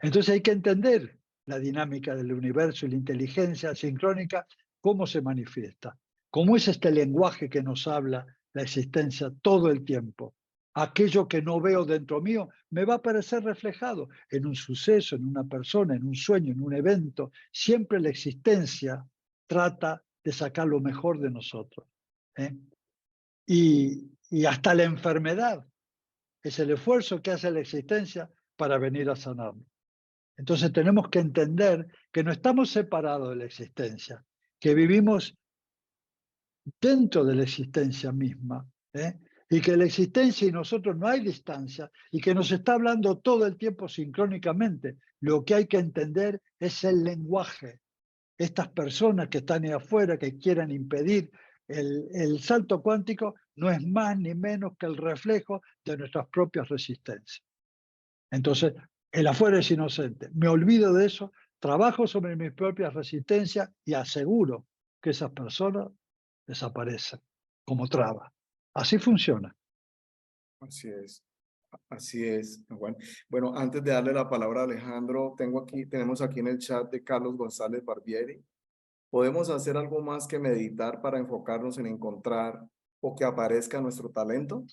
Entonces hay que entender la dinámica del universo y la inteligencia sincrónica, cómo se manifiesta, cómo es este lenguaje que nos habla la existencia todo el tiempo. Aquello que no veo dentro mío me va a aparecer reflejado en un suceso, en una persona, en un sueño, en un evento. Siempre la existencia trata de sacar lo mejor de nosotros, ¿eh? Y hasta la enfermedad es el esfuerzo que hace la existencia para venir a sanarnos. Entonces tenemos que entender que no estamos separados de la existencia, que vivimos dentro de la existencia misma, ¿eh? Y que la existencia y nosotros no hay distancia, y que nos está hablando todo el tiempo sincrónicamente. Lo que hay que entender es el lenguaje. Estas personas que están ahí afuera, que quieran impedir el salto cuántico, no es más ni menos que el reflejo de nuestras propias resistencias. Entonces, el afuera es inocente. Me olvido de eso, trabajo sobre mis propias resistencias y aseguro que esas personas desaparecen como traba. Así funciona. Así es. Así es, Juan. Bueno, antes de darle la palabra a Alejandro, tenemos aquí en el chat de Carlos González Barbieri. ¿Podemos hacer algo más que meditar para enfocarnos en encontrar o que aparezca nuestro talento?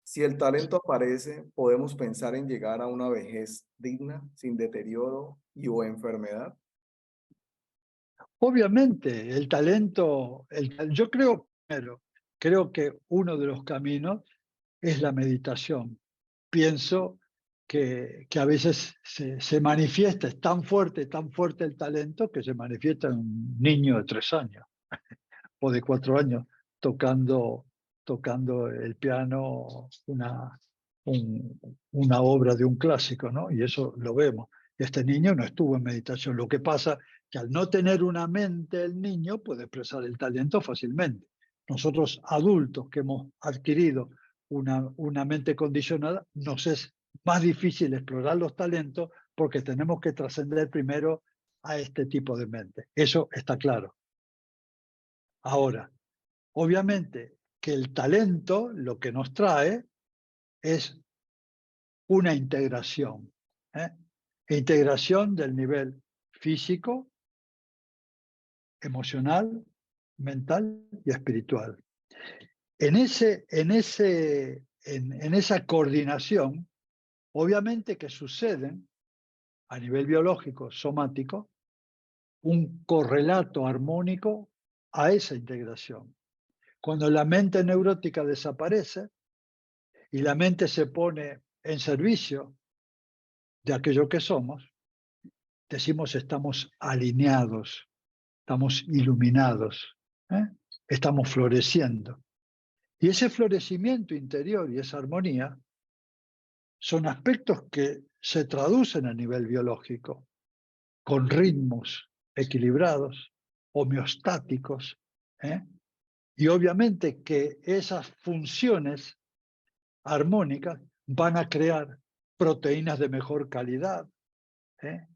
Si el talento aparece, podemos pensar en llegar a una vejez digna, sin deterioro o enfermedad. Obviamente, el talento, yo creo que uno de los caminos es la meditación. Pienso que a veces se manifiesta, es tan fuerte el talento que se manifiesta en un niño de 3 años o de 4 años tocando el piano, una obra de un clásico, ¿no? Y eso lo vemos. Este niño no estuvo en meditación. Lo que pasa que al no tener una mente, el niño puede expresar el talento fácilmente. Nosotros adultos que hemos adquirido una mente condicionada, nos es más difícil explorar los talentos porque tenemos que trascender primero a este tipo de mente. Eso está claro. Ahora, obviamente que el talento lo que nos trae es una integración, ¿eh? Integración del nivel físico, emocional, mental y espiritual. En esa coordinación, obviamente que suceden a nivel biológico, somático, un correlato armónico a esa integración. Cuando la mente neurótica desaparece y la mente se pone en servicio de aquello que somos, decimos estamos alineados, estamos iluminados, ¿eh? Estamos floreciendo. Y ese florecimiento interior y esa armonía son aspectos que se traducen a nivel biológico, con ritmos equilibrados, homeostáticos, ¿eh? Y obviamente que esas funciones armónicas van a crear proteínas de mejor calidad, ¿eh?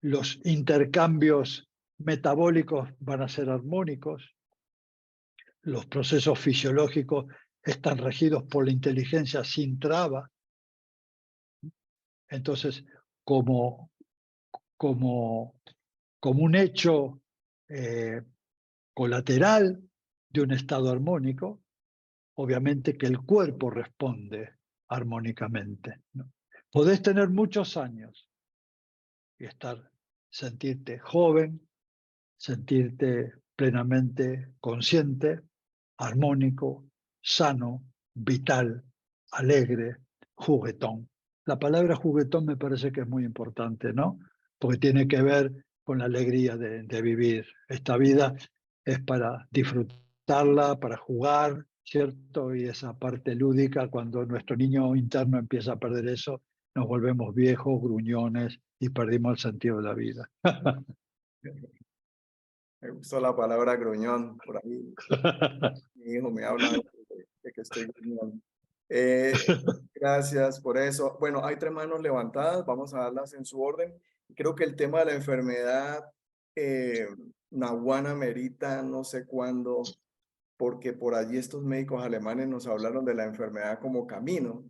Los intercambios metabólicos van a ser armónicos, los procesos fisiológicos están regidos por la inteligencia sin traba. Entonces, como un hecho colateral de un estado armónico, obviamente que el cuerpo responde armónicamente, ¿no? Podés tener muchos años y sentirte joven, sentirte plenamente consciente, armónico, sano, vital, alegre, juguetón. La palabra juguetón me parece que es muy importante, ¿no? Porque tiene que ver con la alegría de vivir. Esta vida es para disfrutarla, para jugar, ¿cierto? Y esa parte lúdica, cuando nuestro niño interno empieza a perder eso, nos volvemos viejos, gruñones y perdimos el sentido de la vida. Me gustó la palabra gruñón por ahí. Mi hijo me habla de que estoy gruñón. Gracias por eso. Bueno, hay 3 manos levantadas, vamos a darlas en su orden. Creo que el tema de la enfermedad nahuana merita no sé cuándo, porque por allí estos médicos alemanes nos hablaron de la enfermedad como camino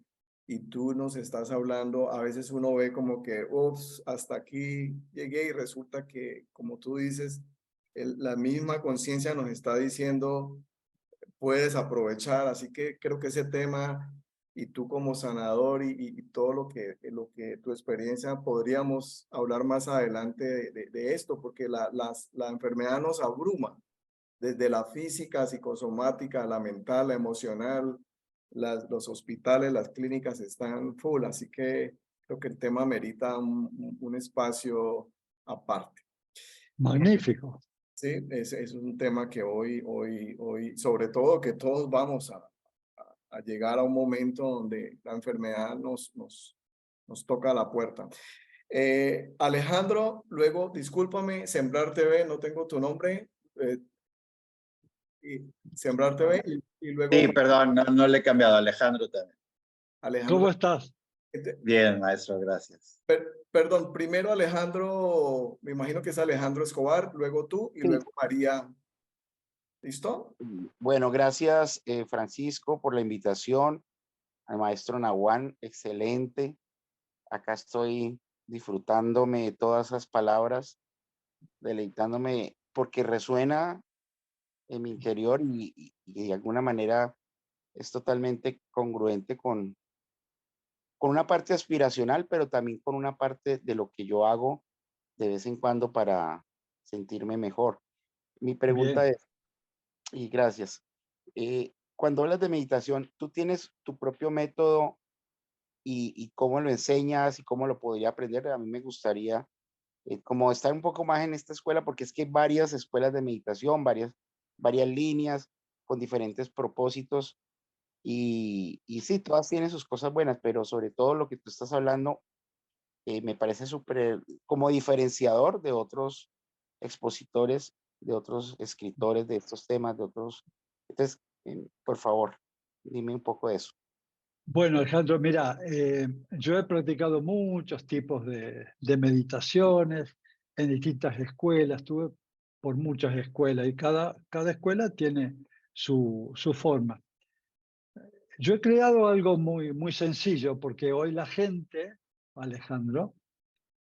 y tú nos estás hablando, a veces uno ve como que, ups, hasta aquí llegué y resulta que, como tú dices, la misma conciencia nos está diciendo, puedes aprovechar, así que creo que ese tema y tú como sanador y todo lo que tu experiencia podríamos hablar más adelante de esto, porque la enfermedad nos abruma desde la física, psicosomática, la mental, la emocional, los hospitales, las clínicas están full, así que creo que el tema merita un espacio aparte. Magnífico. Sí, es un tema que hoy, sobre todo que todos vamos a llegar a un momento donde la enfermedad nos toca la puerta. Alejandro, luego, discúlpame, Sembrar TV, no tengo tu nombre. Sembrar TV y luego Sí, perdón, no le he cambiado. Alejandro también. Alejandro. ¿Cómo estás? Bien, maestro, gracias. Perdón, primero Alejandro, me imagino que es Alejandro Escobar, luego tú y Sí. luego María. ¿Listo? Bueno, gracias Francisco por la invitación. Al maestro Nahuán, excelente. Acá estoy disfrutándome de todas esas palabras, deleitándome porque resuena en mi interior y de alguna manera es totalmente congruente con una parte aspiracional, pero también con una parte de lo que yo hago de vez en cuando para sentirme mejor. Mi pregunta Bien. es, y gracias, cuando hablas de meditación, ¿tú tienes tu propio método y cómo lo enseñas y cómo lo podría aprender? A mí me gustaría como estar un poco más en esta escuela, porque es que hay varias escuelas de meditación, varias líneas con diferentes propósitos y sí, todas tienen sus cosas buenas, pero sobre todo lo que tú estás hablando me parece súper como diferenciador de otros expositores, de otros escritores de estos temas, de otros. Entonces, por favor, dime un poco de eso. Bueno, Alejandro, mira, yo he practicado muchos tipos de meditaciones en distintas escuelas, estuve por muchas escuelas y cada escuela tiene su forma. Yo he creado algo muy sencillo porque hoy la gente, Alejandro,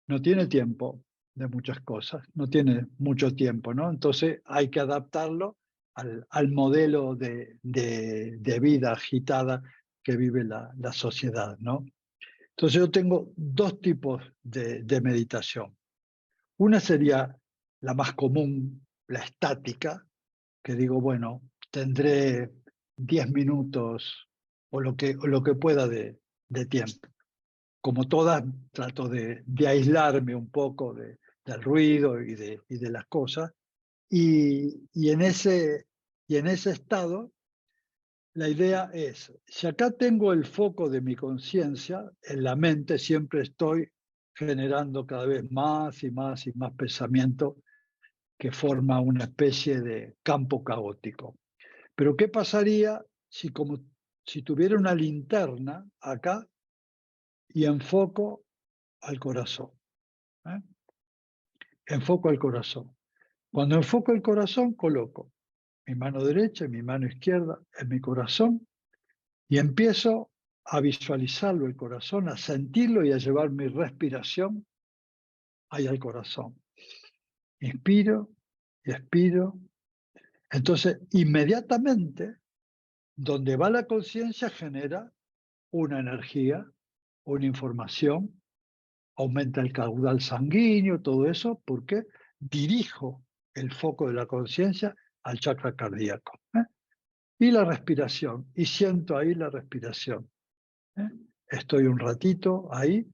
no tiene tiempo de muchas cosas, no tiene mucho tiempo, ¿no? Entonces hay que adaptarlo al modelo de vida agitada que vive la sociedad, ¿no? Entonces yo tengo 2 tipos de meditación. Una sería la más común, la estática, que digo, bueno, tendré 10 minutos o lo que pueda de tiempo. Como todas, trato de aislarme un poco del ruido y de las cosas. Y en ese estado, la idea es, si acá tengo el foco de mi conciencia, en la mente siempre estoy generando cada vez más y más y más pensamiento que forma una especie de campo caótico. Pero ¿qué pasaría si tuviera una linterna acá y enfoco al corazón? ¿eh? Enfoco al corazón. Cuando enfoco el corazón, coloco mi mano derecha y mi mano izquierda en mi corazón y empiezo a visualizarlo el corazón, a sentirlo y a llevar mi respiración ahí al corazón. Inspiro y expiro. Entonces, inmediatamente, donde va la conciencia genera una energía, una información, aumenta el caudal sanguíneo, todo eso, porque dirijo el foco de la conciencia al chakra cardíaco. Y la respiración, y siento ahí la respiración. Estoy un ratito ahí,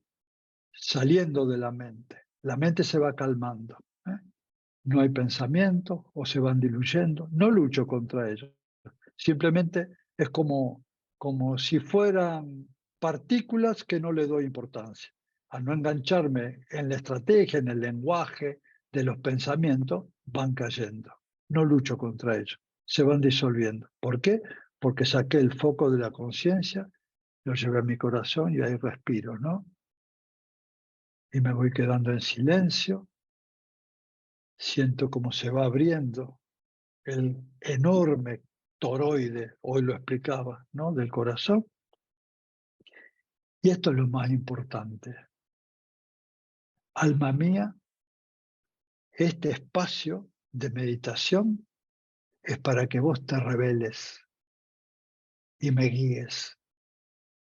saliendo de la mente. La mente se va calmando. No hay pensamientos o se van diluyendo. No lucho contra ellos. Simplemente es como si fueran partículas que no le doy importancia. Al no engancharme en la estrategia, en el lenguaje de los pensamientos, van cayendo. No lucho contra ellos, se van disolviendo. ¿Por qué? Porque saqué el foco de la conciencia, lo llevé a mi corazón y ahí respiro, ¿no? Y me voy quedando en silencio, siento cómo se va abriendo el enorme toroide, hoy lo explicaba, ¿no? Del corazón. Y esto es lo más importante. Alma mía, este espacio de meditación es para que vos te reveles y me guíes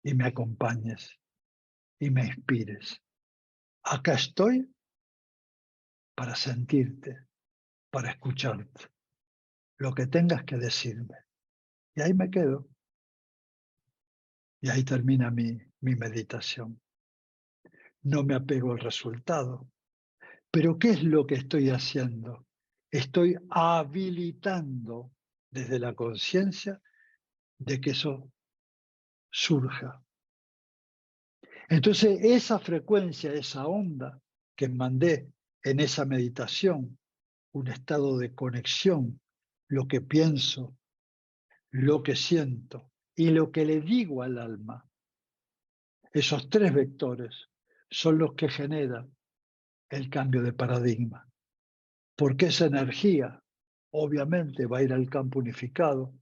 y me acompañes y me inspires. Acá estoy para sentirte, para escucharte, lo que tengas que decirme. Y ahí me quedo. Y ahí termina mi meditación. No me apego al resultado. Pero ¿qué es lo que estoy haciendo? Estoy habilitando desde la conciencia de que eso surja. Entonces, esa frecuencia, esa onda que mandé en esa meditación, un estado de conexión, lo que pienso, lo que siento y lo que le digo al alma, esos 3 vectores son los que generan el cambio de paradigma. Porque esa energía, obviamente, va a ir al campo unificado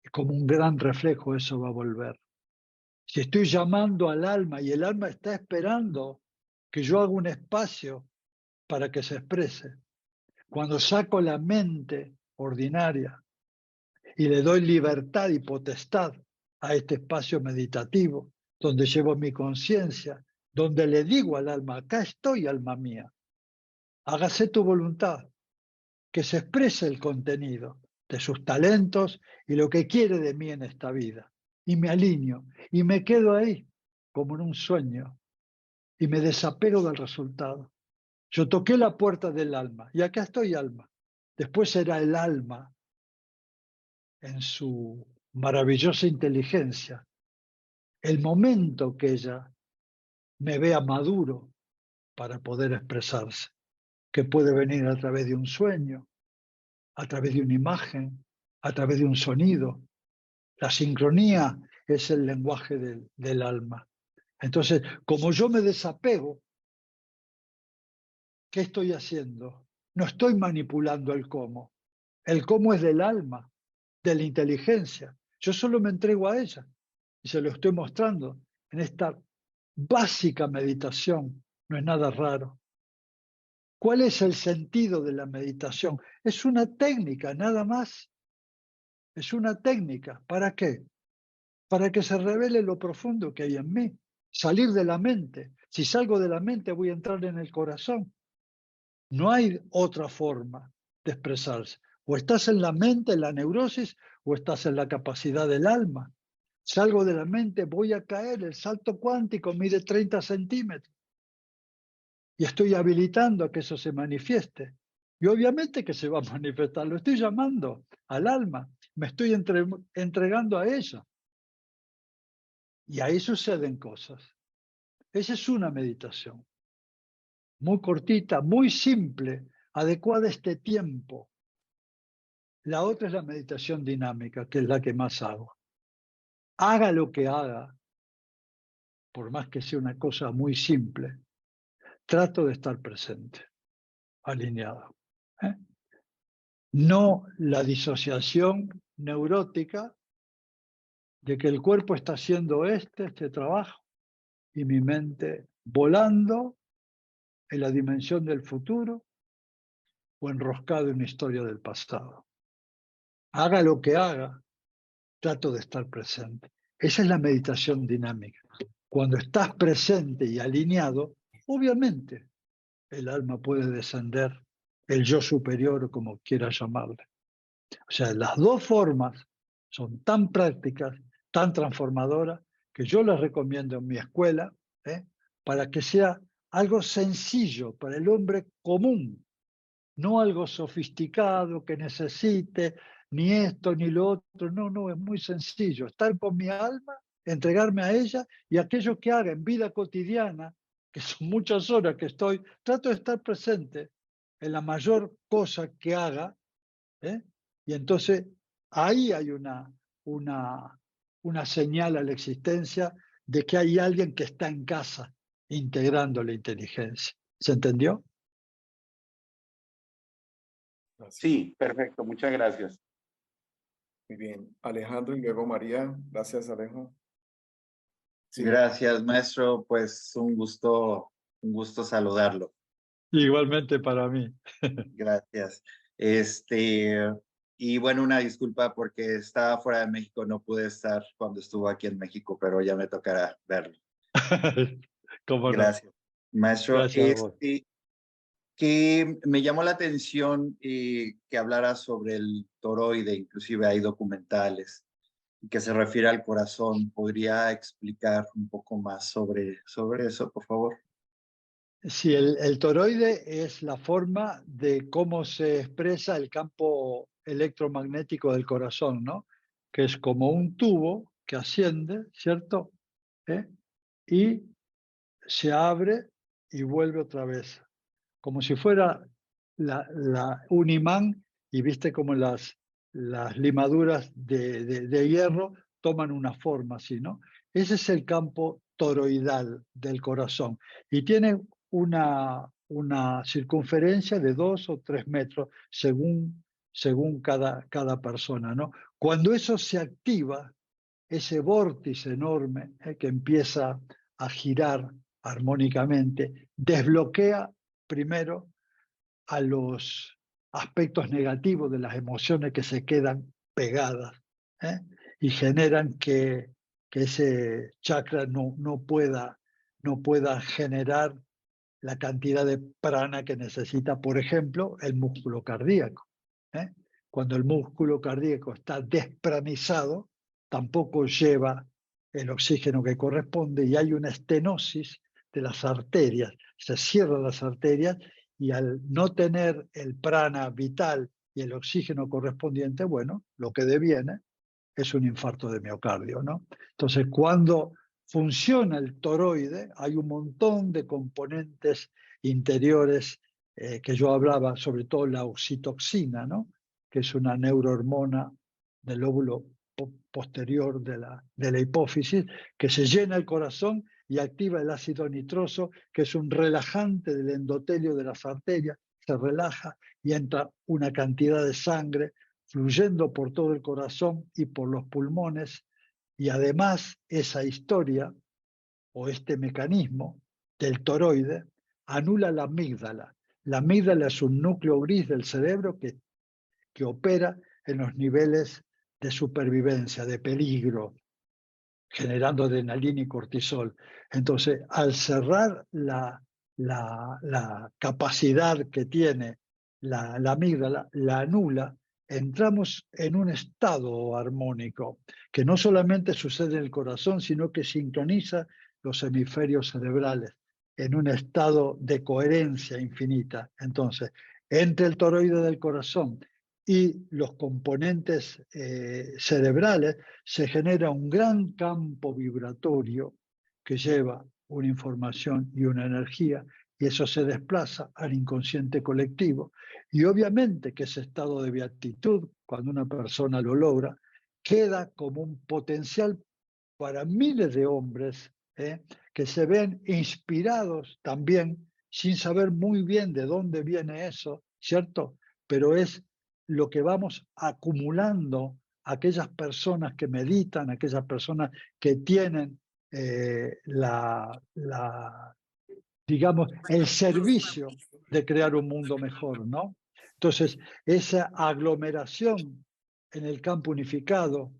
y como un gran reflejo eso va a volver. Si estoy llamando al alma y el alma está esperando que yo haga un espacio para que se exprese, cuando saco la mente ordinaria y le doy libertad y potestad a este espacio meditativo, donde llevo mi conciencia, donde le digo al alma, acá estoy, alma mía, hágase tu voluntad, que se exprese el contenido de sus talentos y lo que quiere de mí en esta vida. Y me alineo y me quedo ahí como en un sueño y me desapego del resultado. Yo toqué la puerta del alma y acá estoy, alma. Después será el alma en su maravillosa inteligencia, el momento que ella me vea maduro para poder expresarse, que puede venir a través de un sueño, a través de una imagen, a través de un sonido. La sincronía es el lenguaje del alma. Entonces, como yo me desapego, ¿qué estoy haciendo? No estoy manipulando el cómo. El cómo es del alma, de la inteligencia. Yo solo me entrego a ella y se lo estoy mostrando en esta básica meditación. No es nada raro. ¿Cuál es el sentido de la meditación? Es una técnica, nada más. Es una técnica. ¿Para qué? Para que se revele lo profundo que hay en mí. Salir de la mente. Si salgo de la mente voy a entrar en el corazón. No hay otra forma de expresarse. O estás en la mente, en la neurosis, o estás en la capacidad del alma. Salgo de la mente, voy a caer, el salto cuántico mide 30 centímetros. Y estoy habilitando a que eso se manifieste. Y obviamente que se va a manifestar, lo estoy llamando al alma, me estoy entregando a ella. Y ahí suceden cosas. Esa es una meditación. Muy cortita, muy simple, adecuada a este tiempo. La otra es la meditación dinámica, que es la que más hago. Haga lo que haga, por más que sea una cosa muy simple, trato de estar presente, alineado. No la disociación neurótica de que el cuerpo está haciendo este trabajo y mi mente volando en la dimensión del futuro o enroscado en una historia del pasado. Haga lo que haga, trato de estar presente. Esa es la meditación dinámica. Cuando estás presente y alineado, obviamente el alma puede descender, el yo superior o como quieras llamarle. O sea, las 2 formas son tan prácticas, tan transformadoras, que yo las recomiendo en mi escuela, para que sea algo sencillo para el hombre común, no algo sofisticado que necesite ni esto, ni lo otro. No, no, es muy sencillo. Estar con mi alma, entregarme a ella y aquello que haga en vida cotidiana, que son muchas horas que estoy, trato de estar presente en la mayor cosa que haga, ¿eh? Y entonces ahí hay una señal a la existencia de que hay alguien que está en casa integrando la inteligencia. ¿Se entendió? Gracias. Sí, perfecto, muchas gracias. Muy bien. Alejandro y luego María. Gracias, Alejo. Sí. Gracias, maestro. Pues un gusto saludarlo. Igualmente para mí. Gracias. Y bueno, una disculpa porque estaba fuera de México, no pude estar cuando estuvo aquí en México, pero ya me tocará verlo. ¿Cómo no? Gracias. Maestro, Gracias a vos. que me llamó la atención que hablara sobre el toroide, inclusive hay documentales, que se refiere al corazón. ¿Podría explicar un poco más sobre eso, por favor? Sí, el toroide es la forma de cómo se expresa el campo electromagnético del corazón, ¿no? Que es como un tubo que asciende, ¿cierto? Y se abre y vuelve otra vez, como si fuera un imán, y viste como las limaduras de hierro toman una forma así, ¿no? Ese es el campo toroidal del corazón y tiene una circunferencia de 2 o 3 metros según cada persona, ¿no? Cuando eso se activa, ese vórtice enorme que empieza a girar armónicamente, desbloquea primero a los aspectos negativos de las emociones que se quedan pegadas, ¿eh? Y generan que ese chakra no pueda generar la cantidad de prana que necesita, por ejemplo, el músculo cardíaco, ¿eh? Cuando el músculo cardíaco está despranizado, tampoco lleva el oxígeno que corresponde y hay una estenosis de las arterias, se cierran las arterias y al no tener el prana vital y el oxígeno correspondiente, bueno, lo que deviene es un infarto de miocardio, ¿no? Entonces, cuando funciona el toroide, hay un montón de componentes interiores que yo hablaba, sobre todo la oxitoxina, ¿no? Que es una neurohormona del lóbulo posterior de la hipófisis, que se llena el corazón y activa el ácido nitroso, que es un relajante del endotelio de las arterias, se relaja y entra una cantidad de sangre fluyendo por todo el corazón y por los pulmones, y además esa historia o este mecanismo del toroide anula la amígdala. La amígdala es un núcleo gris del cerebro que opera en los niveles de supervivencia, de peligro, generando adrenalina y cortisol. Entonces, al cerrar la capacidad que tiene la amígdala, la anula, entramos en un estado armónico, que no solamente sucede en el corazón, sino que sincroniza los hemisferios cerebrales en un estado de coherencia infinita. Entonces, entre el toroide del corazón y los componentes cerebrales, se genera un gran campo vibratorio que lleva una información y una energía, y eso se desplaza al inconsciente colectivo. Y obviamente que ese estado de beatitud, cuando una persona lo logra, queda como un potencial para miles de hombres que se ven inspirados también, sin saber muy bien de dónde viene eso, ¿cierto? Pero es lo que vamos acumulando aquellas personas que meditan, aquellas personas que tienen digamos, el servicio de crear un mundo mejor, ¿no? Entonces, esa aglomeración en el campo unificado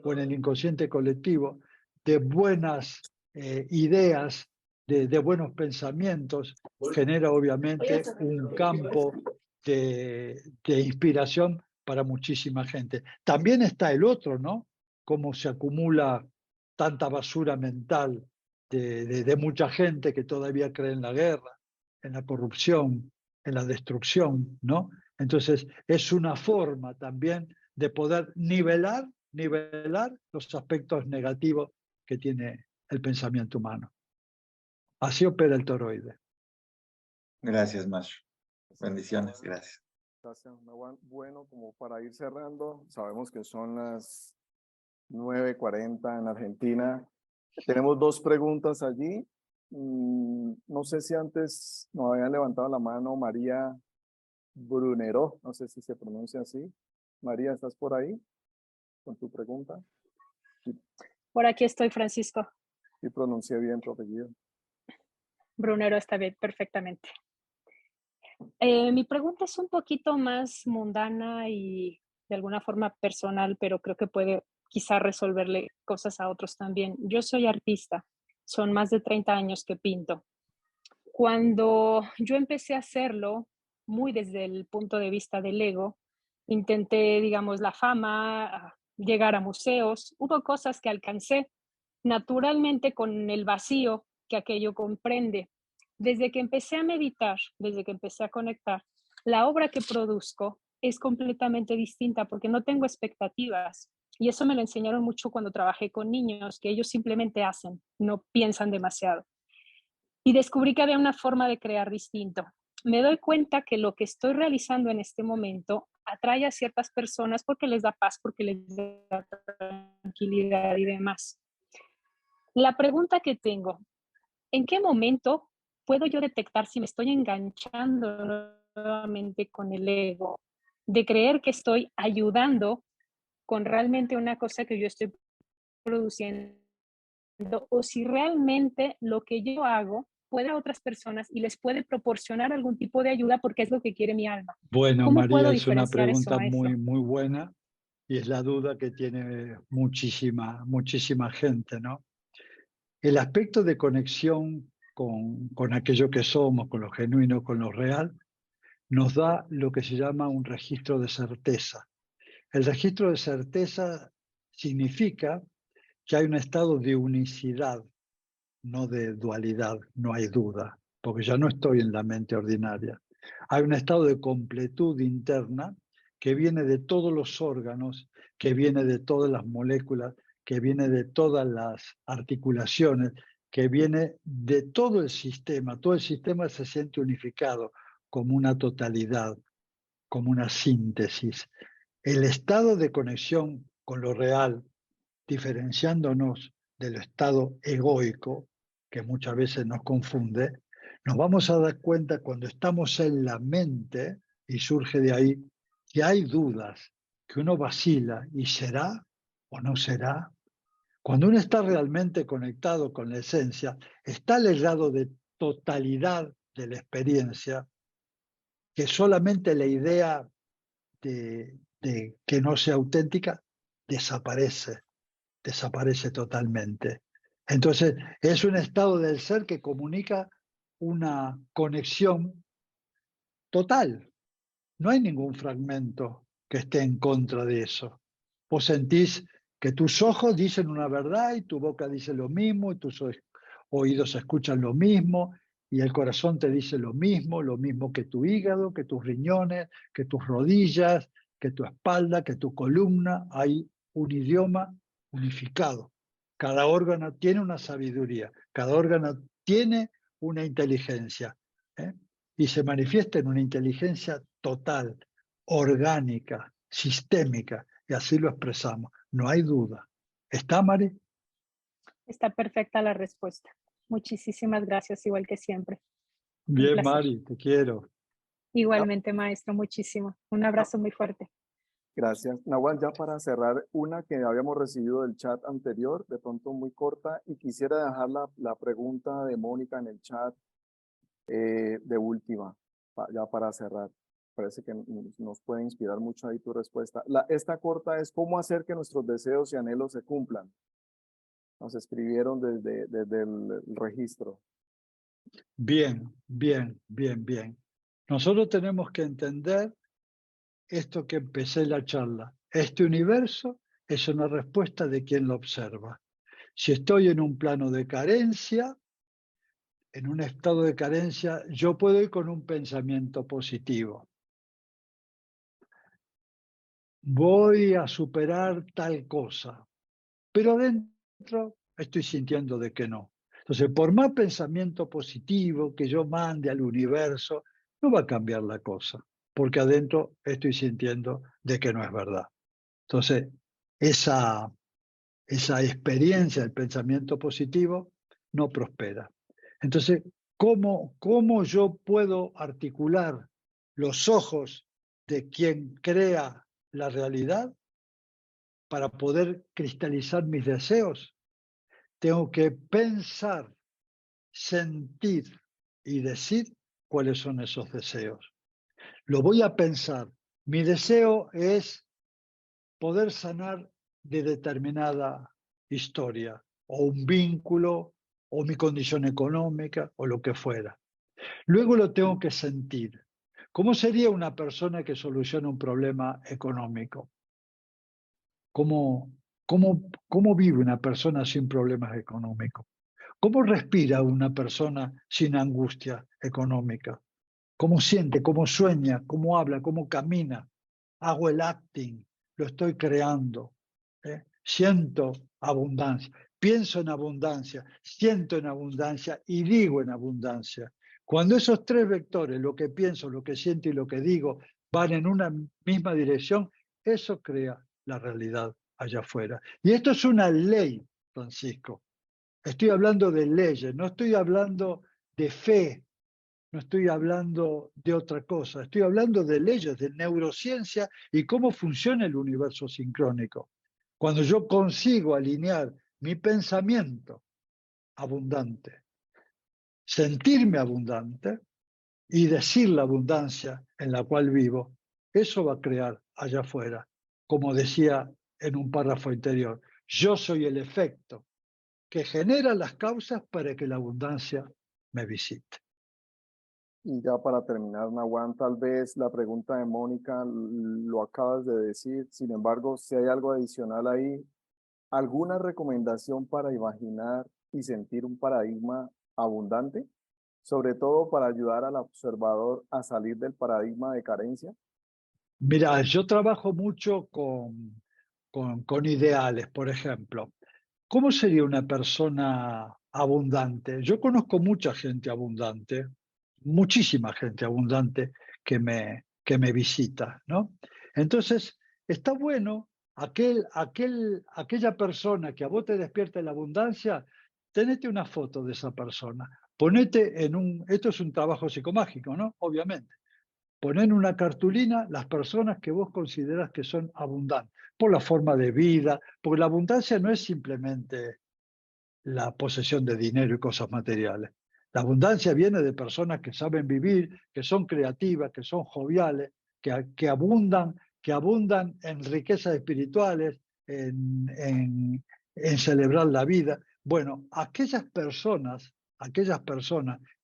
o en el inconsciente colectivo de buenas ideas, de buenos pensamientos, genera obviamente un campo de inspiración para muchísima gente. También está el otro, ¿no? Cómo se acumula tanta basura mental de mucha gente que todavía cree en la guerra, en la corrupción, en la destrucción, ¿no? Entonces, es una forma también de poder nivelar los aspectos negativos que tiene el pensamiento humano. Así opera el toroide. Gracias, maestro. Bendiciones, gracias. Gracias, Nahual. Bueno, como para ir cerrando, sabemos que son las 9:40 en Argentina. Tenemos 2 preguntas allí. No sé si antes nos habían levantado la mano María Brunero, no sé si se pronuncia así. María, ¿estás por ahí con tu pregunta? Por aquí estoy, Francisco. Sí, pronuncié bien tu apellido. Brunero está bien, perfectamente. Mi pregunta es un poquito más mundana y de alguna forma personal, pero creo que puede quizá resolverle cosas a otros también. Yo soy artista, son más de 30 años que pinto. Cuando yo empecé a hacerlo, muy desde el punto de vista del ego, intenté, digamos, la fama, llegar a museos, hubo cosas que alcancé naturalmente con el vacío que aquello comprende. Desde que empecé a meditar, desde que empecé a conectar, la obra que produzco es completamente distinta porque no tengo expectativas. Y eso me lo enseñaron mucho cuando trabajé con niños, que ellos simplemente hacen, no piensan demasiado. Y descubrí que había una forma de crear distinto. Me doy cuenta que lo que estoy realizando en este momento atrae a ciertas personas porque les da paz, porque les da tranquilidad y demás. La pregunta que tengo, ¿en qué momento puedo yo detectar si me estoy enganchando nuevamente con el ego? De creer que estoy ayudando con realmente una cosa que yo estoy produciendo, o si realmente lo que yo hago puede a otras personas y les puede proporcionar algún tipo de ayuda porque es lo que quiere mi alma. Bueno, ¿Cómo puedo María, es una diferenciar eso, pregunta maestro? muy buena y es la duda que tiene muchísima gente, ¿no? El aspecto de conexión con aquello que somos, con lo genuino, con lo real, nos da lo que se llama un registro de certeza. El registro de certeza significa que hay un estado de unicidad, no de dualidad, no hay duda, porque ya no estoy en la mente ordinaria. Hay un estado de completud interna que viene de todos los órganos, que viene de todas las moléculas, que viene de todas las articulaciones, que viene de todo el sistema. Todo el sistema se siente unificado como una totalidad, como una síntesis. El estado de conexión con lo real, diferenciándonos del estado egoico, que muchas veces nos confunde, nos vamos a dar cuenta cuando estamos en la mente, y surge de ahí, que hay dudas, que uno vacila, y será o no será. Cuando uno está realmente conectado con la esencia, está al grado de totalidad de la experiencia, que solamente la idea de que no sea auténtica desaparece totalmente. Entonces, es un estado del ser que comunica una conexión total. No hay ningún fragmento que esté en contra de eso. Vos sentís que tus ojos dicen una verdad y tu boca dice lo mismo y tus oídos escuchan lo mismo y el corazón te dice lo mismo que tu hígado, que tus riñones, que tus rodillas, que tu espalda, que tu columna. Hay un idioma unificado. Cada órgano tiene una sabiduría, cada órgano tiene una inteligencia, ¿eh? Y se manifiesta en una inteligencia total, orgánica, sistémica, y así lo expresamos. No hay duda. ¿Está, Mari? Está perfecta la respuesta. Muchísimas gracias, igual que siempre. Un Bien, placer. Mari, te quiero. Igualmente, maestro, muchísimo. Un abrazo muy fuerte. Gracias. Nahual, ya para cerrar, una que habíamos recibido del chat anterior, de pronto muy corta, y quisiera dejar la pregunta de Mónica en el chat de última, ya para cerrar. Parece que nos puede inspirar mucho ahí tu respuesta. Esta corta es ¿cómo hacer que nuestros deseos y anhelos se cumplan? Nos escribieron desde el registro. Bien. Nosotros tenemos que entender esto que empecé la charla. Este universo es una respuesta de quien lo observa. Si estoy en un plano de carencia, en un estado de carencia, yo puedo ir con un pensamiento positivo. voy a superar tal cosa, pero dentro estoy sintiendo de que no. Entonces, por más pensamiento positivo que yo mande al universo, no va a cambiar la cosa, porque adentro estoy sintiendo de que no es verdad. Entonces, esa experiencia del pensamiento positivo no prospera. Entonces, ¿cómo yo puedo articular los ojos de quien crea la realidad para poder cristalizar mis deseos? Tengo que pensar, sentir y decir cuáles son esos deseos. Lo voy a pensar. Mi deseo es poder sanar de determinada historia, o un vínculo, o mi condición económica, o lo que fuera. Luego lo tengo que sentir. ¿Cómo sería una persona que soluciona un problema económico? ¿Cómo vive una persona sin problemas económicos? ¿Cómo respira una persona sin angustia económica? ¿Cómo siente? ¿Cómo sueña? ¿Cómo habla? ¿Cómo camina? Hago el acting, lo estoy creando. Siento abundancia, pienso en abundancia, siento en abundancia y digo en abundancia. Cuando esos tres vectores, lo que pienso, lo que siento y lo que digo, van en una misma dirección, eso crea la realidad allá afuera. Y esto es una ley, Francisco. Estoy hablando de leyes, no estoy hablando de fe, no estoy hablando de otra cosa, estoy hablando de leyes, de neurociencia y cómo funciona el universo sincrónico. Cuando yo consigo alinear mi pensamiento abundante, sentirme abundante y decir la abundancia en la cual vivo, eso va a crear allá afuera, como decía en un párrafo anterior, yo soy el efecto que genera las causas para que la abundancia me visite. Y ya para terminar, Nahuan, tal vez la pregunta de Mónica lo acabas de decir, sin embargo, si hay algo adicional ahí, ¿alguna recomendación para imaginar y sentir un paradigma abundante? Sobre todo para ayudar al observador a salir del paradigma de carencia. Mira, yo trabajo mucho con ideales, por ejemplo. ¿Cómo sería una persona abundante? Yo conozco mucha gente abundante, muchísima gente abundante que me visita, ¿no? Entonces, está bueno aquella persona que a vos te despierte la abundancia, tenete una foto de esa persona. Ponete esto es un trabajo psicomágico, ¿no? Obviamente. Poner en una cartulina las personas que vos consideras que son abundantes, por la forma de vida, porque la abundancia no es simplemente la posesión de dinero y cosas materiales. La abundancia viene de personas que saben vivir, que son creativas, que son joviales, que abundan en riquezas espirituales, en celebrar la vida. Bueno, aquellas personas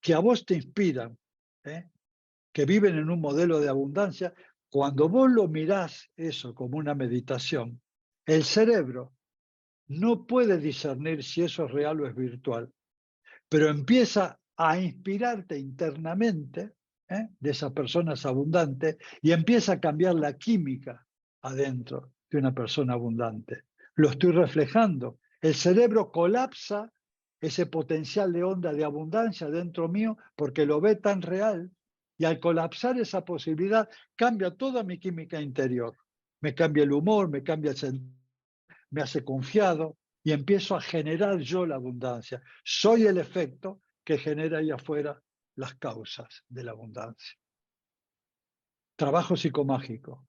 que a vos te inspiran, que viven en un modelo de abundancia, cuando vos lo mirás eso como una meditación, el cerebro no puede discernir si eso es real o es virtual, pero empieza a inspirarte internamente de esas personas abundantes y empieza a cambiar la química adentro de una persona abundante. Lo estoy reflejando. El cerebro colapsa ese potencial de onda de abundancia dentro mío porque lo ve tan real y al colapsar esa posibilidad cambia toda mi química interior. Me cambia el humor, me cambia el sentido, me hace confiado y empiezo a generar yo la abundancia. Soy el efecto que genera ahí afuera las causas de la abundancia. Trabajo psicomágico.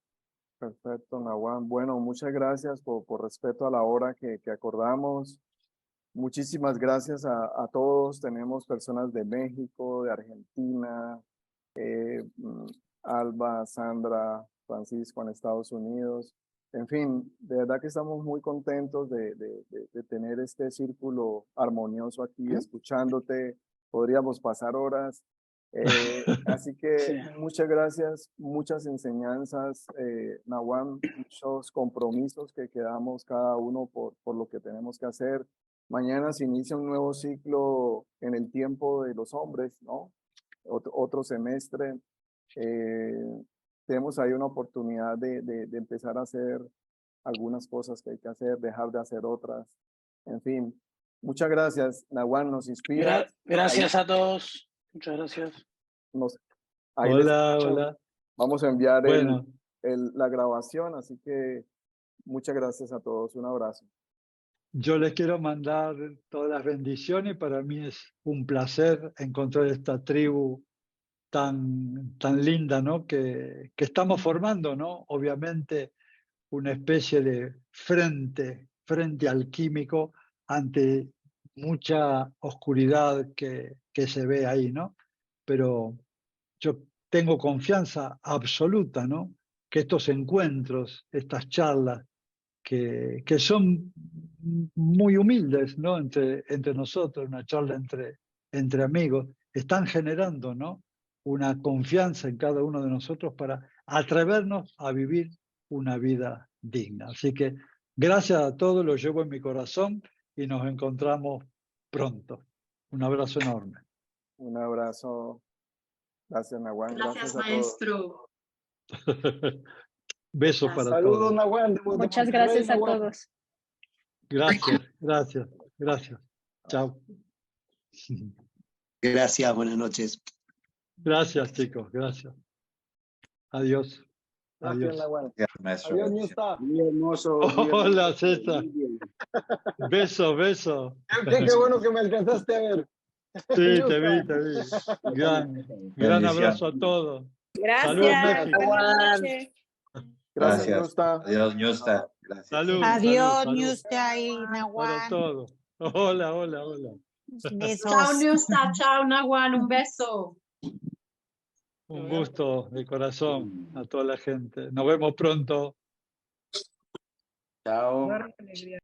Perfecto, Nahuan. Bueno, muchas gracias por respeto a la hora que acordamos. Muchísimas gracias a todos. Tenemos personas de México, de Argentina, Alba, Sandra, Francisco en Estados Unidos. En fin, de verdad que estamos muy contentos de tener este círculo armonioso aquí, escuchándote. Podríamos pasar horas. Así que muchas gracias, muchas enseñanzas, Nahuan, muchos compromisos que quedamos cada uno por lo que tenemos que hacer. Mañana se inicia un nuevo ciclo en el tiempo de los hombres, ¿no? Otro semestre. tenemos ahí una oportunidad de empezar a hacer algunas cosas que hay que hacer, dejar de hacer otras. En fin, muchas gracias. Nahuan nos inspira. Gracias a todos. Muchas gracias. Ahí les Hola. vamos a enviar Bueno, la grabación, así que muchas gracias a todos. Un abrazo. yo les quiero mandar todas las bendiciones. Para mí es un placer encontrar esta tribu tan linda, ¿no? Que estamos formando, ¿no? Obviamente una especie de frente alquímico ante mucha oscuridad que se ve ahí, ¿no? Pero yo tengo confianza absoluta, ¿no? Que estos encuentros, estas charlas, que son muy humildes, ¿no? Entre nosotros, una charla entre amigos, están generando, ¿no? Una confianza en cada uno de nosotros para atrevernos a vivir una vida digna. Así que gracias a todos, lo llevo en mi corazón y nos encontramos pronto. Un abrazo enorme. Un abrazo. Gracias, Nahuan. Gracias, a todos. maestro. Besos para Saludos, todos. Nahuan. Muchas gracias a todos. Gracias. Chao. Gracias, buenas noches. Gracias, chicos, gracias. Adiós. Gracias, Adiós. Nahuan. Gracias, maestro. Adiós, Niusta. Muy hermoso. Hola, César. Beso. Qué bueno que me alcanzaste a ver. Sí, te vi. Gran Bendición. abrazo a todos. Gracias. Salud, México. Buenas noches. Gracias, Ñusta. Adiós, Ñusta. Gracias. Salud. Adiós, salud. Ñusta y Para Nahuan. todos. Hola. Besos. Chao, Niusta. Chao, Nahuan. Un beso. Un gusto de corazón a toda la gente. Nos vemos pronto. Chao.